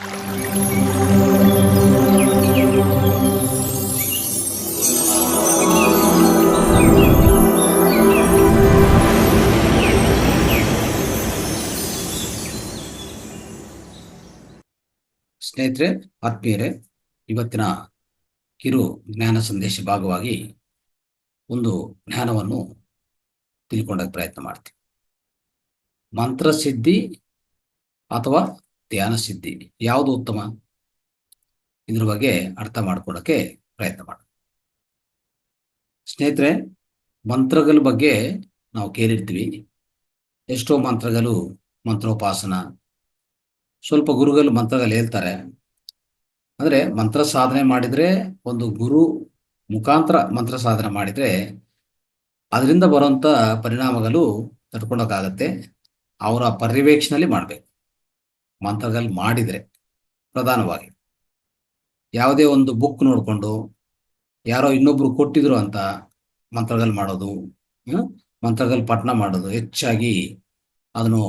ಸ್ನೇಹಿತರೆ, ಆತ್ಮೀಯರೇ, ಇವತ್ತಿನ ಕಿರು ಜ್ಞಾನ ಸಂದೇಶ ಭಾಗವಾಗಿ ಒಂದು ಜ್ಞಾನವನ್ನು ತಿಳ್ಕೊಂಡಕ್ಕೆ ಪ್ರಯತ್ನ ಮಾಡ್ತೀವಿ. ಮಂತ್ರಸಿದ್ಧಿ ಅಥವಾ ಧ್ಯಾನ ಸಿದ್ಧಿ ಯಾವುದು ಉತ್ತಮ? ಇದ್ರ ಬಗ್ಗೆ ಅರ್ಥ ಮಾಡ್ಕೊಳಕ್ಕೆ ಪ್ರಯತ್ನ ಮಾಡ. ಸ್ನೇಹಿತರೆ, ಮಂತ್ರಗಳ ಬಗ್ಗೆ ನಾವು ಕೇಳಿರ್ತೀವಿ. ಎಷ್ಟೋ ಮಂತ್ರಗಳು, ಮಂತ್ರೋಪಾಸನ, ಸ್ವಲ್ಪ ಗುರುಗಳು ಮಂತ್ರಗಳು ಹೇಳ್ತಾರೆ. ಅಂದ್ರೆ ಮಂತ್ರ ಸಾಧನೆ ಮಾಡಿದ್ರೆ, ಒಂದು ಗುರು ಮುಖಾಂತರ ಮಂತ್ರ ಸಾಧನೆ ಮಾಡಿದ್ರೆ ಅದರಿಂದ ಬರುವಂತ ಪರಿಣಾಮಗಳು ತಡ್ಕೊಳಕ್ಕಾಗತ್ತೆ. ಅವರ ಪರ್ಯವೇಕ್ಷಣೆಯಲ್ಲಿ ಮಾಡಬೇಕು. ಮಂತ್ರಗಳು ಮಾಡಿದ್ರೆ ಪ್ರಧಾನವಾಗಿ ಯಾವುದೇ ಒಂದು ಬುಕ್ ನೋಡಿಕೊಂಡು ಯಾರೋ ಇನ್ನೊಬ್ರು ಕೊಟ್ಟಿದ್ರು ಅಂತ ಮಂತ್ರಗಳು ಮಾಡೋದು, ಮಂತ್ರಗಳು ಪಠಣ ಮಾಡೋದು, ಹೆಚ್ಚಾಗಿ ಅದನ್ನು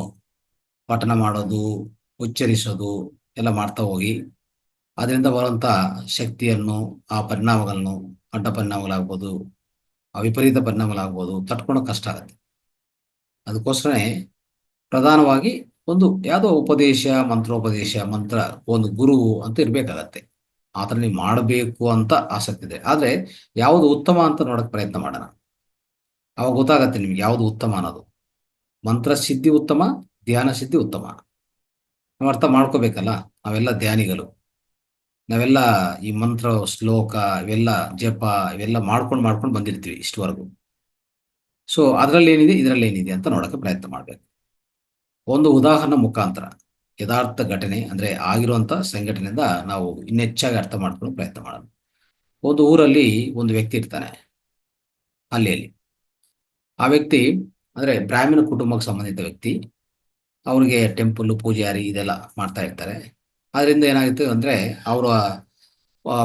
ಪಠಣ ಮಾಡೋದು, ಉಚ್ಚರಿಸೋದು ಎಲ್ಲ ಮಾಡ್ತಾ ಹೋಗಿ ಅದರಿಂದ ಬರುವಂಥ ಶಕ್ತಿಯನ್ನು, ಆ ಪರಿಣಾಮಗಳನ್ನು, ಅಡ್ಡ ಪರಿಣಾಮಗಳಾಗ್ಬೋದು, ವಿಪರೀತ ಪರಿಣಾಮಗಳಾಗ್ಬೋದು, ತಟ್ಕೊಳಕ್ ಕಷ್ಟ ಆಗುತ್ತೆ. ಅದಕ್ಕೋಸ್ಕರನೇ ಪ್ರಧಾನವಾಗಿ ಒಂದು ಯಾವುದೋ ಉಪದೇಶ, ಮಂತ್ರೋಪದೇಶ, ಮಂತ್ರ ಒಂದು ಗುರು ಅಂತ ಇರಬೇಕಾಗತ್ತೆ. ಆ ಥರ ನೀವು ಮಾಡಬೇಕು ಅಂತ ಆಸಕ್ತಿ ಇದೆ. ಆದರೆ ಯಾವುದು ಉತ್ತಮ ಅಂತ ನೋಡಕ್ ಪ್ರಯತ್ನ ಮಾಡೋಣ. ಅವಾಗ ಗೊತ್ತಾಗತ್ತೆ ನಿಮ್ಗೆ ಯಾವುದು ಉತ್ತಮ ಅನ್ನೋದು. ಮಂತ್ರ ಸಿದ್ಧಿ ಉತ್ತಮ, ಧ್ಯಾನ ಸಿದ್ಧಿ ಉತ್ತಮ. ನಾವು ಅರ್ಥ ಮಾಡ್ಕೋಬೇಕಲ್ಲ. ನಾವೆಲ್ಲ ಧ್ಯಾನಿಗಳು. ನಾವೆಲ್ಲ ಈ ಮಂತ್ರ, ಶ್ಲೋಕ, ಇವೆಲ್ಲ ಜಪ ಇವೆಲ್ಲ ಮಾಡ್ಕೊಂಡು ಬಂದಿರ್ತೀವಿ ಇಷ್ಟವರೆಗೂ. ಸೊ ಅದರಲ್ಲಿ ಏನಿದೆ, ಇದರಲ್ಲಿ ಏನಿದೆ ಅಂತ ನೋಡೋಕೆ ಪ್ರಯತ್ನ ಮಾಡಬೇಕು. ಒಂದು ಉದಾಹರಣೆ ಮುಖಾಂತರ ಯಥಾರ್ಥ ಘಟನೆ ಅಂದ್ರೆ ಆಗಿರುವಂತ ಸಂಘಟನೆಯಿಂದ ನಾವು ಇನ್ನೆಚ್ಚಾಗಿ ಅರ್ಥ ಮಾಡ್ಕೊಂಡು ಪ್ರಯತ್ನ ಮಾಡೋಣ. ಒಂದು ಊರಲ್ಲಿ ಒಂದು ವ್ಯಕ್ತಿ ಇರ್ತಾನೆ. ಅಲ್ಲಿ ಆ ವ್ಯಕ್ತಿ ಅಂದ್ರೆ ಬ್ರಾಹ್ಮಣ ಕುಟುಂಬಕ್ಕೆ ಸಂಬಂಧಿತ ವ್ಯಕ್ತಿ. ಅವ್ರಿಗೆ ಟೆಂಪಲ್, ಪೂಜಾರಿ ಇದೆಲ್ಲ ಮಾಡ್ತಾ ಇರ್ತಾರೆ. ಅದರಿಂದ ಏನಾಗುತ್ತೆ ಅಂದ್ರೆ ಅವರ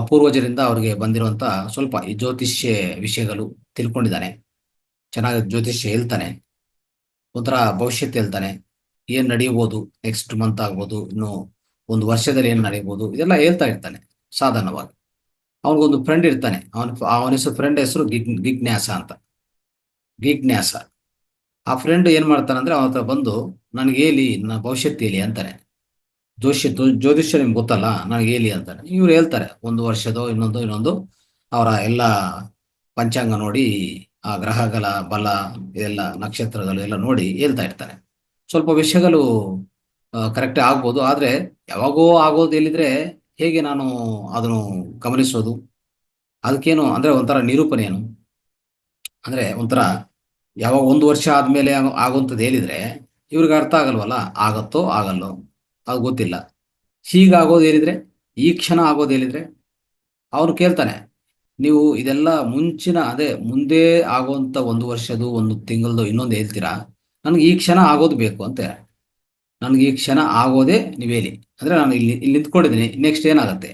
ಪೂರ್ವಜರಿಂದ ಅವ್ರಿಗೆ ಬಂದಿರುವಂತ ಸ್ವಲ್ಪ ಈ ಜ್ಯೋತಿಷ್ಯ ವಿಷಯಗಳು ತಿಳ್ಕೊಂಡಿದ್ದಾನೆ. ಚೆನ್ನಾಗಿ ಜ್ಯೋತಿಷ್ಯ ಹೇಳ್ತಾನೆ. ಒಂಥರ ಭವಿಷ್ಯತ್ ಹೇಳ್ತಾನೆ. ಏನ್ ನಡೆಯಬಹುದು, ನೆಕ್ಸ್ಟ್ ಮಂತ್ ಆಗ್ಬೋದು, ಇನ್ನು ಒಂದು ವರ್ಷದಲ್ಲಿ ಏನ್ ನಡೆಯಬಹುದು, ಇದೆಲ್ಲ ಹೇಳ್ತಾ ಇರ್ತಾನೆ ಸಾಧಾರಣವಾಗಿ. ಅವನಿಗೊಂದು ಫ್ರೆಂಡ್ ಇರ್ತಾನೆ. ಅವನ ಹೆಸರು, ಫ್ರೆಂಡ್ ಹೆಸರು ಗಿಗ್ನ್ಯಾಸ ಅಂತ. ಗಿಗ್ನ್ಯಾಸ. ಆ ಫ್ರೆಂಡ್ ಏನ್ ಮಾಡ್ತಾನಂದ್ರೆ ಅವನ ಹತ್ರ ಬಂದು ನನಗೆ ಹೇಳಿ, ನನ್ನ ಭವಿಷ್ಯತ್ ಹೇಳಿ ಅಂತಾನೆ. ಜ್ಯೋತಿಷ್ಯ ನಿಮ್ಗೆ ಗೊತ್ತಲ್ಲ, ನನಗೆ ಹೇಳಿ ಅಂತಾನೆ. ಇವ್ರು ಹೇಳ್ತಾರೆ ಒಂದು ವರ್ಷದೋ ಇನ್ನೊಂದು ಅವರ ಎಲ್ಲ ಪಂಚಾಂಗ ನೋಡಿ, ಆ ಗ್ರಹಗಳ ಬಲ ಇದೆಲ್ಲ, ನಕ್ಷತ್ರಗಳು ಎಲ್ಲ ನೋಡಿ ಹೇಳ್ತಾ ಇರ್ತಾನೆ. ಸ್ವಲ್ಪ ವಿಷಯಗಳು ಕರೆಕ್ಟ್ ಆಗ್ಬೋದು. ಆದ್ರೆ ಯಾವಾಗೋ ಆಗೋದು ಹೇಳಿದ್ರೆ ಹೇಗೆ ನಾನು ಅದನ್ನು ಗಮನಿಸೋದು? ಅದಕ್ಕೇನು ಅಂದ್ರೆ ಒಂಥರ ನಿರೂಪಣೆ ಏನು ಅಂದ್ರೆ, ಒಂಥರ ಯಾವಾಗ ಒಂದು ವರ್ಷ ಆದ್ಮೇಲೆ ಆಗುವಂಥದ್ದು ಹೇಳಿದ್ರೆ ಇವ್ರಿಗೆ ಅರ್ಥ ಆಗಲ್ವಲ್ಲ. ಆಗತ್ತೋ ಆಗಲ್ಲೋ ಅದು ಗೊತ್ತಿಲ್ಲ. ಹೀಗಾಗೋದು ಹೇಳಿದ್ರೆ, ಈ ಕ್ಷಣ ಆಗೋದು ಹೇಳಿದ್ರೆ ಅವನು ಕೇಳ್ತಾನೆ, ನೀವು ಇದೆಲ್ಲ ಮುಂಚಿನ ಅದೇ ಮುಂದೆ ಆಗುವಂತ ಒಂದು ವರ್ಷದ್ದು, ಒಂದು ತಿಂಗಳದು ಇನ್ನೊಂದು ಹೇಳ್ತೀರಾ? ನನಗೆ ಈ ಕ್ಷಣ ಆಗೋದು ಬೇಕು ಅಂತ. ನನಗೆ ಈ ಕ್ಷಣ ಆಗೋದೇ ನೀವು ಹೇಳಿ. ಅಂದ್ರೆ ನಾನು ಇಲ್ಲಿ ನಿಂತ್ಕೊಂಡಿದ್ದೀನಿ, ನೆಕ್ಸ್ಟ್ ಏನಾಗುತ್ತೆ,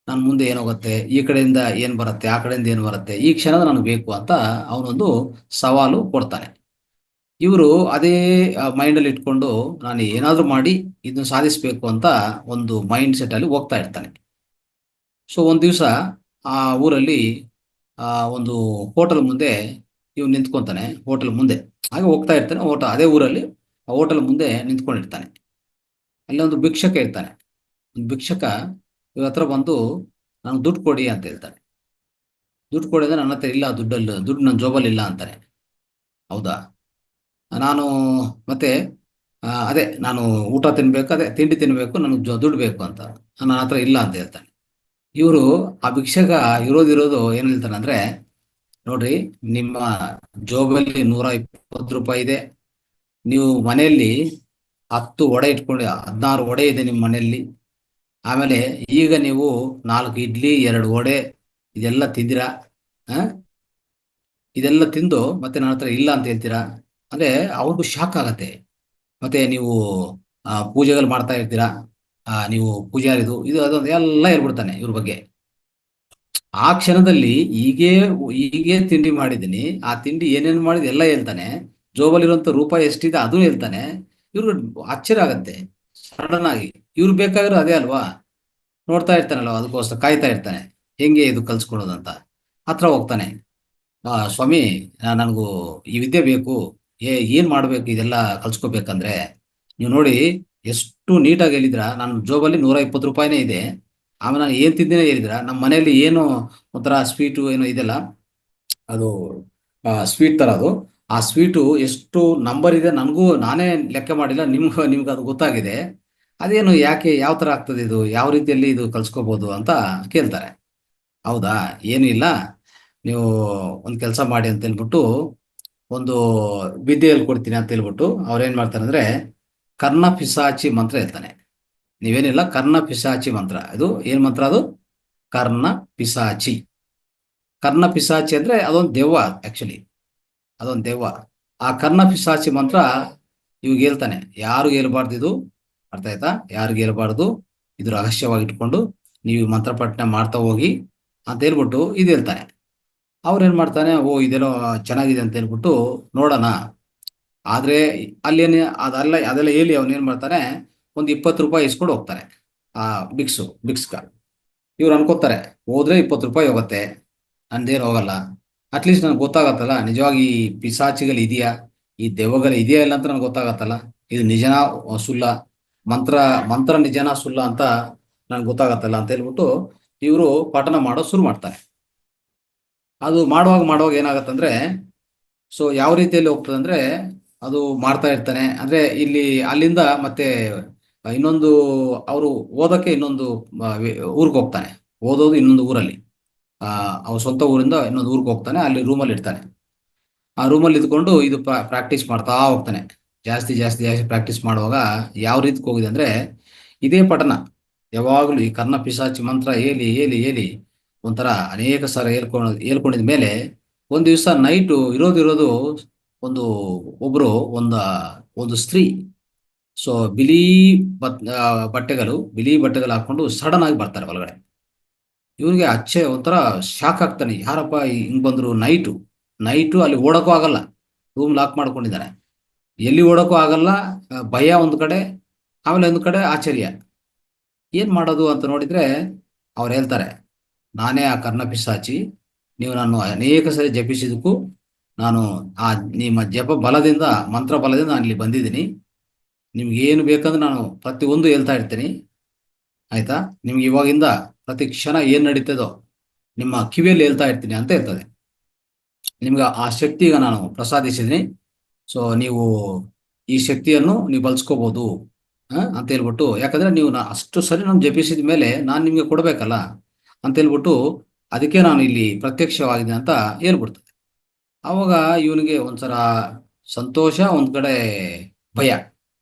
ನಾನು ಮುಂದೆ ಏನಾಗುತ್ತೆ, ಈ ಕಡೆಯಿಂದ ಏನ್ ಬರುತ್ತೆ, ಆ ಕಡೆಯಿಂದ ಏನು ಬರುತ್ತೆ, ಈ ಕ್ಷಣದ ನನಗೆ ಬೇಕು ಅಂತ ಅವನೊಂದು ಸವಾಲು ಕೊಡ್ತಾನೆ. ಇವರು ಅದೇ ಮೈಂಡಲ್ಲಿ ಇಟ್ಕೊಂಡು ನಾನು ಏನಾದರೂ ಮಾಡಿ ಇದನ್ನು ಸಾಧಿಸಬೇಕು ಅಂತ ಒಂದು ಮೈಂಡ್ ಸೆಟ್ ಅಲ್ಲಿ ಹೋಗ್ತಾ ಇರ್ತಾನೆ. ಸೊ ಒಂದು ದಿವಸ ಆ ಊರಲ್ಲಿ ಒಂದು ಹೋಟೆಲ್ ಮುಂದೆ ಇವ್ನು ನಿಂತ್ಕೊಂತಾನೆ. ಹೋಟೆಲ್ ಮುಂದೆ ಹಾಗೆ ಹೋಗ್ತಾ ಇರ್ತಾನೆ. ಅದೇ ಊರಲ್ಲಿ ಆ ಹೋಟೆಲ್ ಮುಂದೆ ನಿಂತ್ಕೊಂಡಿರ್ತಾನೆ. ಅಲ್ಲಿ ಒಂದು ಭಿಕ್ಷಕ ಇರ್ತಾನೆ. ಒಂದು ಭಿಕ್ಷಕ ಇವ್ರ ಹತ್ರ ಬಂದು ನನಗೆ ದುಡ್ಡು ಕೊಡಿ ಅಂತ ಹೇಳ್ತಾನೆ. ದುಡ್ಡು ಕೊಡಿ ಅಂದ್ರೆ ನನ್ನ ಹತ್ರ ಇಲ್ಲ, ದುಡ್ಡು ನನ್ನ ಜೋಬಲ್ಲಿ ಇಲ್ಲ ಅಂತಾನೆ. ಹೌದಾ, ನಾನು ಮತ್ತೆ ಅದೇ ನಾನು ಊಟ ತಿನ್ಬೇಕು, ಅದೇ ತಿಂಡಿ ತಿನ್ಬೇಕು, ನನಗೆ ದುಡ್ಡು ಬೇಕು ಅಂತ ನನ್ನ ಹತ್ರ ಇಲ್ಲ ಅಂತ ಹೇಳ್ತಾನೆ. ಇವರು ಆ ಭಿಕ್ಷಕ ಇರೋದಿರೋದು ಏನ್ ಹೇಳ್ತಾನೆ ಅಂದ್ರೆ, ನೋಡ್ರಿ, ನಿಮ್ಮ ಜೋಬಲ್ಲಿ 120 ರೂಪಾಯಿ ಇದೆ. ನೀವು ಮನೆಯಲ್ಲಿ 10 ವಡೆ ಇಟ್ಕೊಂಡು 16 ವಡೆ ಇದೆ ನಿಮ್ಮ ಮನೆಯಲ್ಲಿ. ಆಮೇಲೆ ಈಗ ನೀವು 4 ಇಡ್ಲಿ 2 ವಡೆ ಇದೆಲ್ಲ ತಿಂದಿರಾ? ಇದೆಲ್ಲ ತಿಂದು ಮತ್ತೆ ನನ್ನ ಹತ್ರ ಇಲ್ಲ ಅಂತ ಹೇಳ್ತೀರಾ ಅಂದ್ರೆ ಅವ್ರಿಗೂ ಶಾಕ್ ಆಗತ್ತೆ. ಮತ್ತೆ ನೀವು ಪೂಜೆಗಳು ಮಾಡ್ತಾ ಇರ್ತೀರಾ, ನೀವು ಪೂಜಾರಿದು ಇದು ಅದೊಂದು ಎಲ್ಲ ಹೇಳ್ಬಿಡ್ತಾನೆ ಇವ್ರ ಬಗ್ಗೆ. ಆ ಕ್ಷಣದಲ್ಲಿ ಹೀಗೆ ಹೀಗೆ ತಿಂಡಿ ಮಾಡಿದ್ದೀನಿ, ಆ ತಿಂಡಿ ಏನೇನು ಮಾಡಿದ ಎಲ್ಲ ಹೇಳ್ತಾನೆ. ಜೋಬಲ್ಲಿರುವಂತ ರೂಪಾಯಿ ಎಷ್ಟಿದೆ ಅದು ಹೇಳ್ತಾನೆ. ಇವ್ರಿಗೆ ಆಶ್ಚರ್ಯ ಆಗತ್ತೆ ಸಡನ್ ಆಗಿ. ಇವ್ರು ಬೇಕಾಗಿರೋ ಅದೇ ಅಲ್ವಾ, ನೋಡ್ತಾ ಇರ್ತಾನಲ್ವ, ಅದಕ್ಕೋಸ್ಕರ ಕಾಯ್ತಾ ಇರ್ತಾನೆ, ಹೆಂಗೆ ಇದು ಕಲ್ಸ್ಕೊಡೋದಂತ. ಹತ್ರ ಹೋಗ್ತಾನೆ. ಸ್ವಾಮಿ, ನನಗೂ ಈ ವಿದ್ಯೆ ಬೇಕು, ಏನ್ ಮಾಡ್ಬೇಕು ಇದೆಲ್ಲ ಕಲ್ಸ್ಕೋಬೇಕಂದ್ರೆ, ನೀವು ನೋಡಿ ಎಷ್ಟು ನೀಟಾಗಿ ಹೇಳಿದ್ರ, ನನ್ನ ಜೋಬಲ್ಲಿ 120 ರೂಪಾಯಿನೇ ಇದೆ. ಆಮೇಲೆ ನಾನು ಏನ್ ತಿಂದಿನೇ ಹೇಳಿದ್ರ, ನಮ್ಮ ಮನೆಯಲ್ಲಿ ಏನು ಒಂಥರ ಸ್ವೀಟು ಏನೋ ಇದೆಲ್ಲ, ಅದು ಸ್ವೀಟ್ ತರ ಅದು. ಆ ಸ್ವೀಟು ಎಷ್ಟು ನಂಬರ್ ಇದೆ ನನಗೂ ನಾನೇ ಲೆಕ್ಕ ಮಾಡಿಲ್ಲ, ನಿಮ್ಗೆ ಅದು ಗೊತ್ತಾಗಿದೆ. ಅದೇನು, ಯಾಕೆ, ಯಾವ ತರ ಆಗ್ತದೆ ಇದು, ಯಾವ ರೀತಿಯಲ್ಲಿ ಇದು ಕಲ್ಸ್ಕೋಬಹುದು ಅಂತ ಕೇಳ್ತಾರೆ. ಹೌದಾ, ಏನು ಇಲ್ಲ, ನೀವು ಒಂದು ಕೆಲಸ ಮಾಡಿ ಅಂತ ಹೇಳ್ಬಿಟ್ಟು, ಒಂದು ವಿದ್ಯೆ ಹೇಳ್ಕೊಡ್ತೀನಿ ಅಂತ ಹೇಳ್ಬಿಟ್ಟು ಅವ್ರೇನ್ ಮಾಡ್ತಾರೆ ಅಂದ್ರೆ, ಕರ್ಣ ಪಿಸಾಚಿ ಮಂತ್ರ ಹೇಳ್ತಾನೆ. ನೀವೇನಿಲ್ಲ, ಕರ್ಣ ಪಿಸಾಚಿ ಮಂತ್ರ, ಇದು ಏನ್ ಮಂತ್ರ ಅದು? ಕರ್ಣ ಪಿಸಾಚಿ. ಕರ್ಣ ಪಿಸಾಚಿ ಅಂದ್ರೆ ಅದೊಂದು ದೆವ್ವ, ಆಕ್ಚುಲಿ ಅದೊಂದು ದೆವ್ವ. ಆ ಕರ್ಣ ಪಿಸಾಚಿ ಮಂತ್ರ ಇವಾಗ ಹೇಳ್ತಾನೆ, ಯಾರು ಹೇಳ್ಬಾರ್ದು ಇದು, ಅರ್ಥ ಆಯ್ತಾ? ಯಾರಿಗೂ ಹೇಳ್ಬಾರ್ದು, ಇದು ರಹಸ್ಯವಾಗಿ ಇಟ್ಕೊಂಡು ನೀವು ಮಂತ್ರ ಪಠನೆ ಮಾಡ್ತಾ ಹೋಗಿ ಅಂತ ಹೇಳ್ಬಿಟ್ಟು ಇದು ಹೇಳ್ತಾನೆ. ಅವ್ರೇನ್ ಮಾಡ್ತಾನೆ, ಓ ಇದೆಲ್ಲೋ ಚೆನ್ನಾಗಿದೆ ಅಂತ ಹೇಳ್ಬಿಟ್ಟು ನೋಡೋಣ. ಆದ್ರೆ ಅಲ್ಲೇನೆ ಅದೆಲ್ಲ ಹೇಳಿ ಅವನೇನ್ ಮಾಡ್ತಾನೆ, ಒಂದು 20 ರೂಪಾಯಿ ಇಸ್ಕೊಂಡು ಹೋಗ್ತಾನೆ ಆ ಬಿಕ್ಸ್ಗ. ಇವ್ರು ಅನ್ಕೋತಾರೆ, ಹೋದ್ರೆ 20 ರೂಪಾಯಿ ಹೋಗುತ್ತೆ, ನಂದೇನು ಹೋಗಲ್ಲ. ಅಟ್ಲೀಸ್ಟ್ ನನಗೆ ಗೊತ್ತಾಗತ್ತಲ್ಲ, ನಿಜವಾಗಿ ಈ ಪಿಸಾಚಿಗಳು ಇದೆಯಾ, ಈ ದೆವ್ವಗಳು ಇದೆಯಾ ಇಲ್ಲ ಅಂತ ನನಗೆ ಗೊತ್ತಾಗತ್ತಲ್ಲ, ಇದು ನಿಜನಾ ಸುಳ್ಳ, ಮಂತ್ರ ಮಂತ್ರ ನಿಜನಾ ಸುಳ್ಳ ಅಂತ ನನ್ಗೆ ಗೊತ್ತಾಗತ್ತಲ್ಲ ಅಂತ ಹೇಳ್ಬಿಟ್ಟು ಇವರು ಪಠನ ಮಾಡೋ ಶುರು ಮಾಡ್ತಾರೆ. ಅದು ಮಾಡುವಾಗ ಮಾಡುವಾಗ ಏನಾಗತ್ತಂದ್ರೆ, ಸೊ ಯಾವ ರೀತಿಯಲ್ಲಿ ಹೋಗ್ತದೆ ಅಂದ್ರೆ, ಅದು ಮಾಡ್ತಾ ಇರ್ತಾನೆ ಅಂದ್ರೆ ಇಲ್ಲಿ ಅಲ್ಲಿಂದ ಮತ್ತೆ ಇನ್ನೊಂದು, ಅವರು ಓದಕ್ಕೆ ಇನ್ನೊಂದು ಊರಿಗೆ ಹೋಗ್ತಾನೆ. ಓದೋದು ಇನ್ನೊಂದು ಊರಲ್ಲಿ, ಅವ್ರ ಸ್ವಂತ ಊರಿಂದ ಇನ್ನೊಂದು ಊರಿಗೆ ಹೋಗ್ತಾನೆ, ಅಲ್ಲಿ ರೂಮಲ್ಲಿ ಇರ್ತಾನೆ. ಆ ರೂಮಲ್ಲಿ ಇದ್ಕೊಂಡು ಇದು ಪ್ರಾಕ್ಟೀಸ್ ಮಾಡ್ತಾ ಹೋಗ್ತಾನೆ. ಜಾಸ್ತಿ ಜಾಸ್ತಿ ಜಾಸ್ತಿ ಪ್ರಾಕ್ಟೀಸ್ ಮಾಡುವಾಗ ಯಾವ ರೀತಿ ಹೋಗಿದೆ ಅಂದ್ರೆ, ಇದೇ ಪಠನ ಯಾವಾಗಲೂ ಈ ಕರ್ಣ ಪಿಶಾಚಿ ಮಂತ್ರ ಹೇಳಿ ಹೇಳಿ ಹೇಳಿ ಒಂಥರ ಅನೇಕ ಸಲ ಹೇಳ್ಕೊಂಡಿದ ಮೇಲೆ, ಒಂದ್ ದಿವಸ ನೈಟು ಇರೋದು ಒಂದು ಒಬ್ರು ಒಂದು ಸ್ತ್ರೀ, ಸೊ ಬಿಳಿ ಬಟ್ಟೆಗಳು ಹಾಕೊಂಡು ಸಡನ್ ಆಗಿ ಬರ್ತಾರೆ ಒಳಗಡೆ. ಇವನಿಗೆ ಒಂಥರ ಶಾಕ್ ಆಗ್ತಾನೆ, ಯಾರಪ್ಪ ಹಿಂಗ್ ಬಂದ್ರು ನೈಟು ಅಲ್ಲಿ ಓಡಕ್ಕೂ ಆಗಲ್ಲ, ರೂಮ್ ಲಾಕ್ ಮಾಡ್ಕೊಂಡಿದ್ದಾನೆ, ಎಲ್ಲಿ ಓಡಕ್ಕೂ ಆಗಲ್ಲ. ಭಯ ಒಂದು ಕಡೆ, ಆಮೇಲೆ ಒಂದು ಕಡೆ ಆಶ್ಚರ್ಯ, ಏನ್ ಮಾಡೋದು ಅಂತ ನೋಡಿದ್ರೆ ಅವ್ರು ಹೇಳ್ತಾರೆ, ನಾನೇ ಆ ಕರ್ಣ ಪಿಶಾಚಿ, ನೀವು ನಾನು ಅನೇಕ ಸರಿ ಜಪಿಸಿದಕ್ಕೂ ನಾನು ಆ ನಿಮ್ಮ ಜಪ ಬಲದಿಂದ, ಮಂತ್ರ ಬಲದಿಂದ ನಾನು ಇಲ್ಲಿ ಬಂದಿದ್ದೀನಿ. ನಿಮ್ಗೆ ಏನು ಬೇಕಂದ್ರೆ ನಾನು ಪ್ರತಿಯೊಂದು ಹೇಳ್ತಾ ಇರ್ತೀನಿ, ಆಯ್ತಾ? ನಿಮ್ಗೆ ಇವಾಗಿಂದ ಪ್ರತಿ ಕ್ಷಣ ಏನ್ ನಡೀತದೋ ನಿಮ್ಮ ಕಿವಿಯಲ್ಲಿ ಹೇಳ್ತಾ ಇರ್ತೀನಿ ಅಂತ ಹೇಳ್ತದೆ. ನಿಮ್ಗೆ ಆ ಶಕ್ತಿ ಈಗ ನಾನು ಪ್ರಸಾದಿಸಿದ್ದೀನಿ, ಸೊ ನೀವು ಈ ಶಕ್ತಿಯನ್ನು ನೀವು ಬಳಸ್ಕೋಬಹುದು ಅಂತ ಹೇಳ್ಬಿಟ್ಟು, ಯಾಕಂದ್ರೆ ನೀವು ಅಷ್ಟು ಸರಿ ನಾನು ಜಪಿಸಿದ ಮೇಲೆ ನಾನು ನಿಮ್ಗೆ ಕೊಡ್ಬೇಕಲ್ಲ ಅಂತ ಹೇಳ್ಬಿಟ್ಟು, ಅದಕ್ಕೆ ನಾನು ಇಲ್ಲಿ ಪ್ರತ್ಯಕ್ಷವಾಗಿದೆ ಅಂತ ಹೇಳ್ಬಿಡ್ತದೆ. ಅವಾಗ ಇವನಿಗೆ ಒಂದ್ಸಲ ಸಂತೋಷ, ಒಂದ್ ಕಡೆ ಭಯ.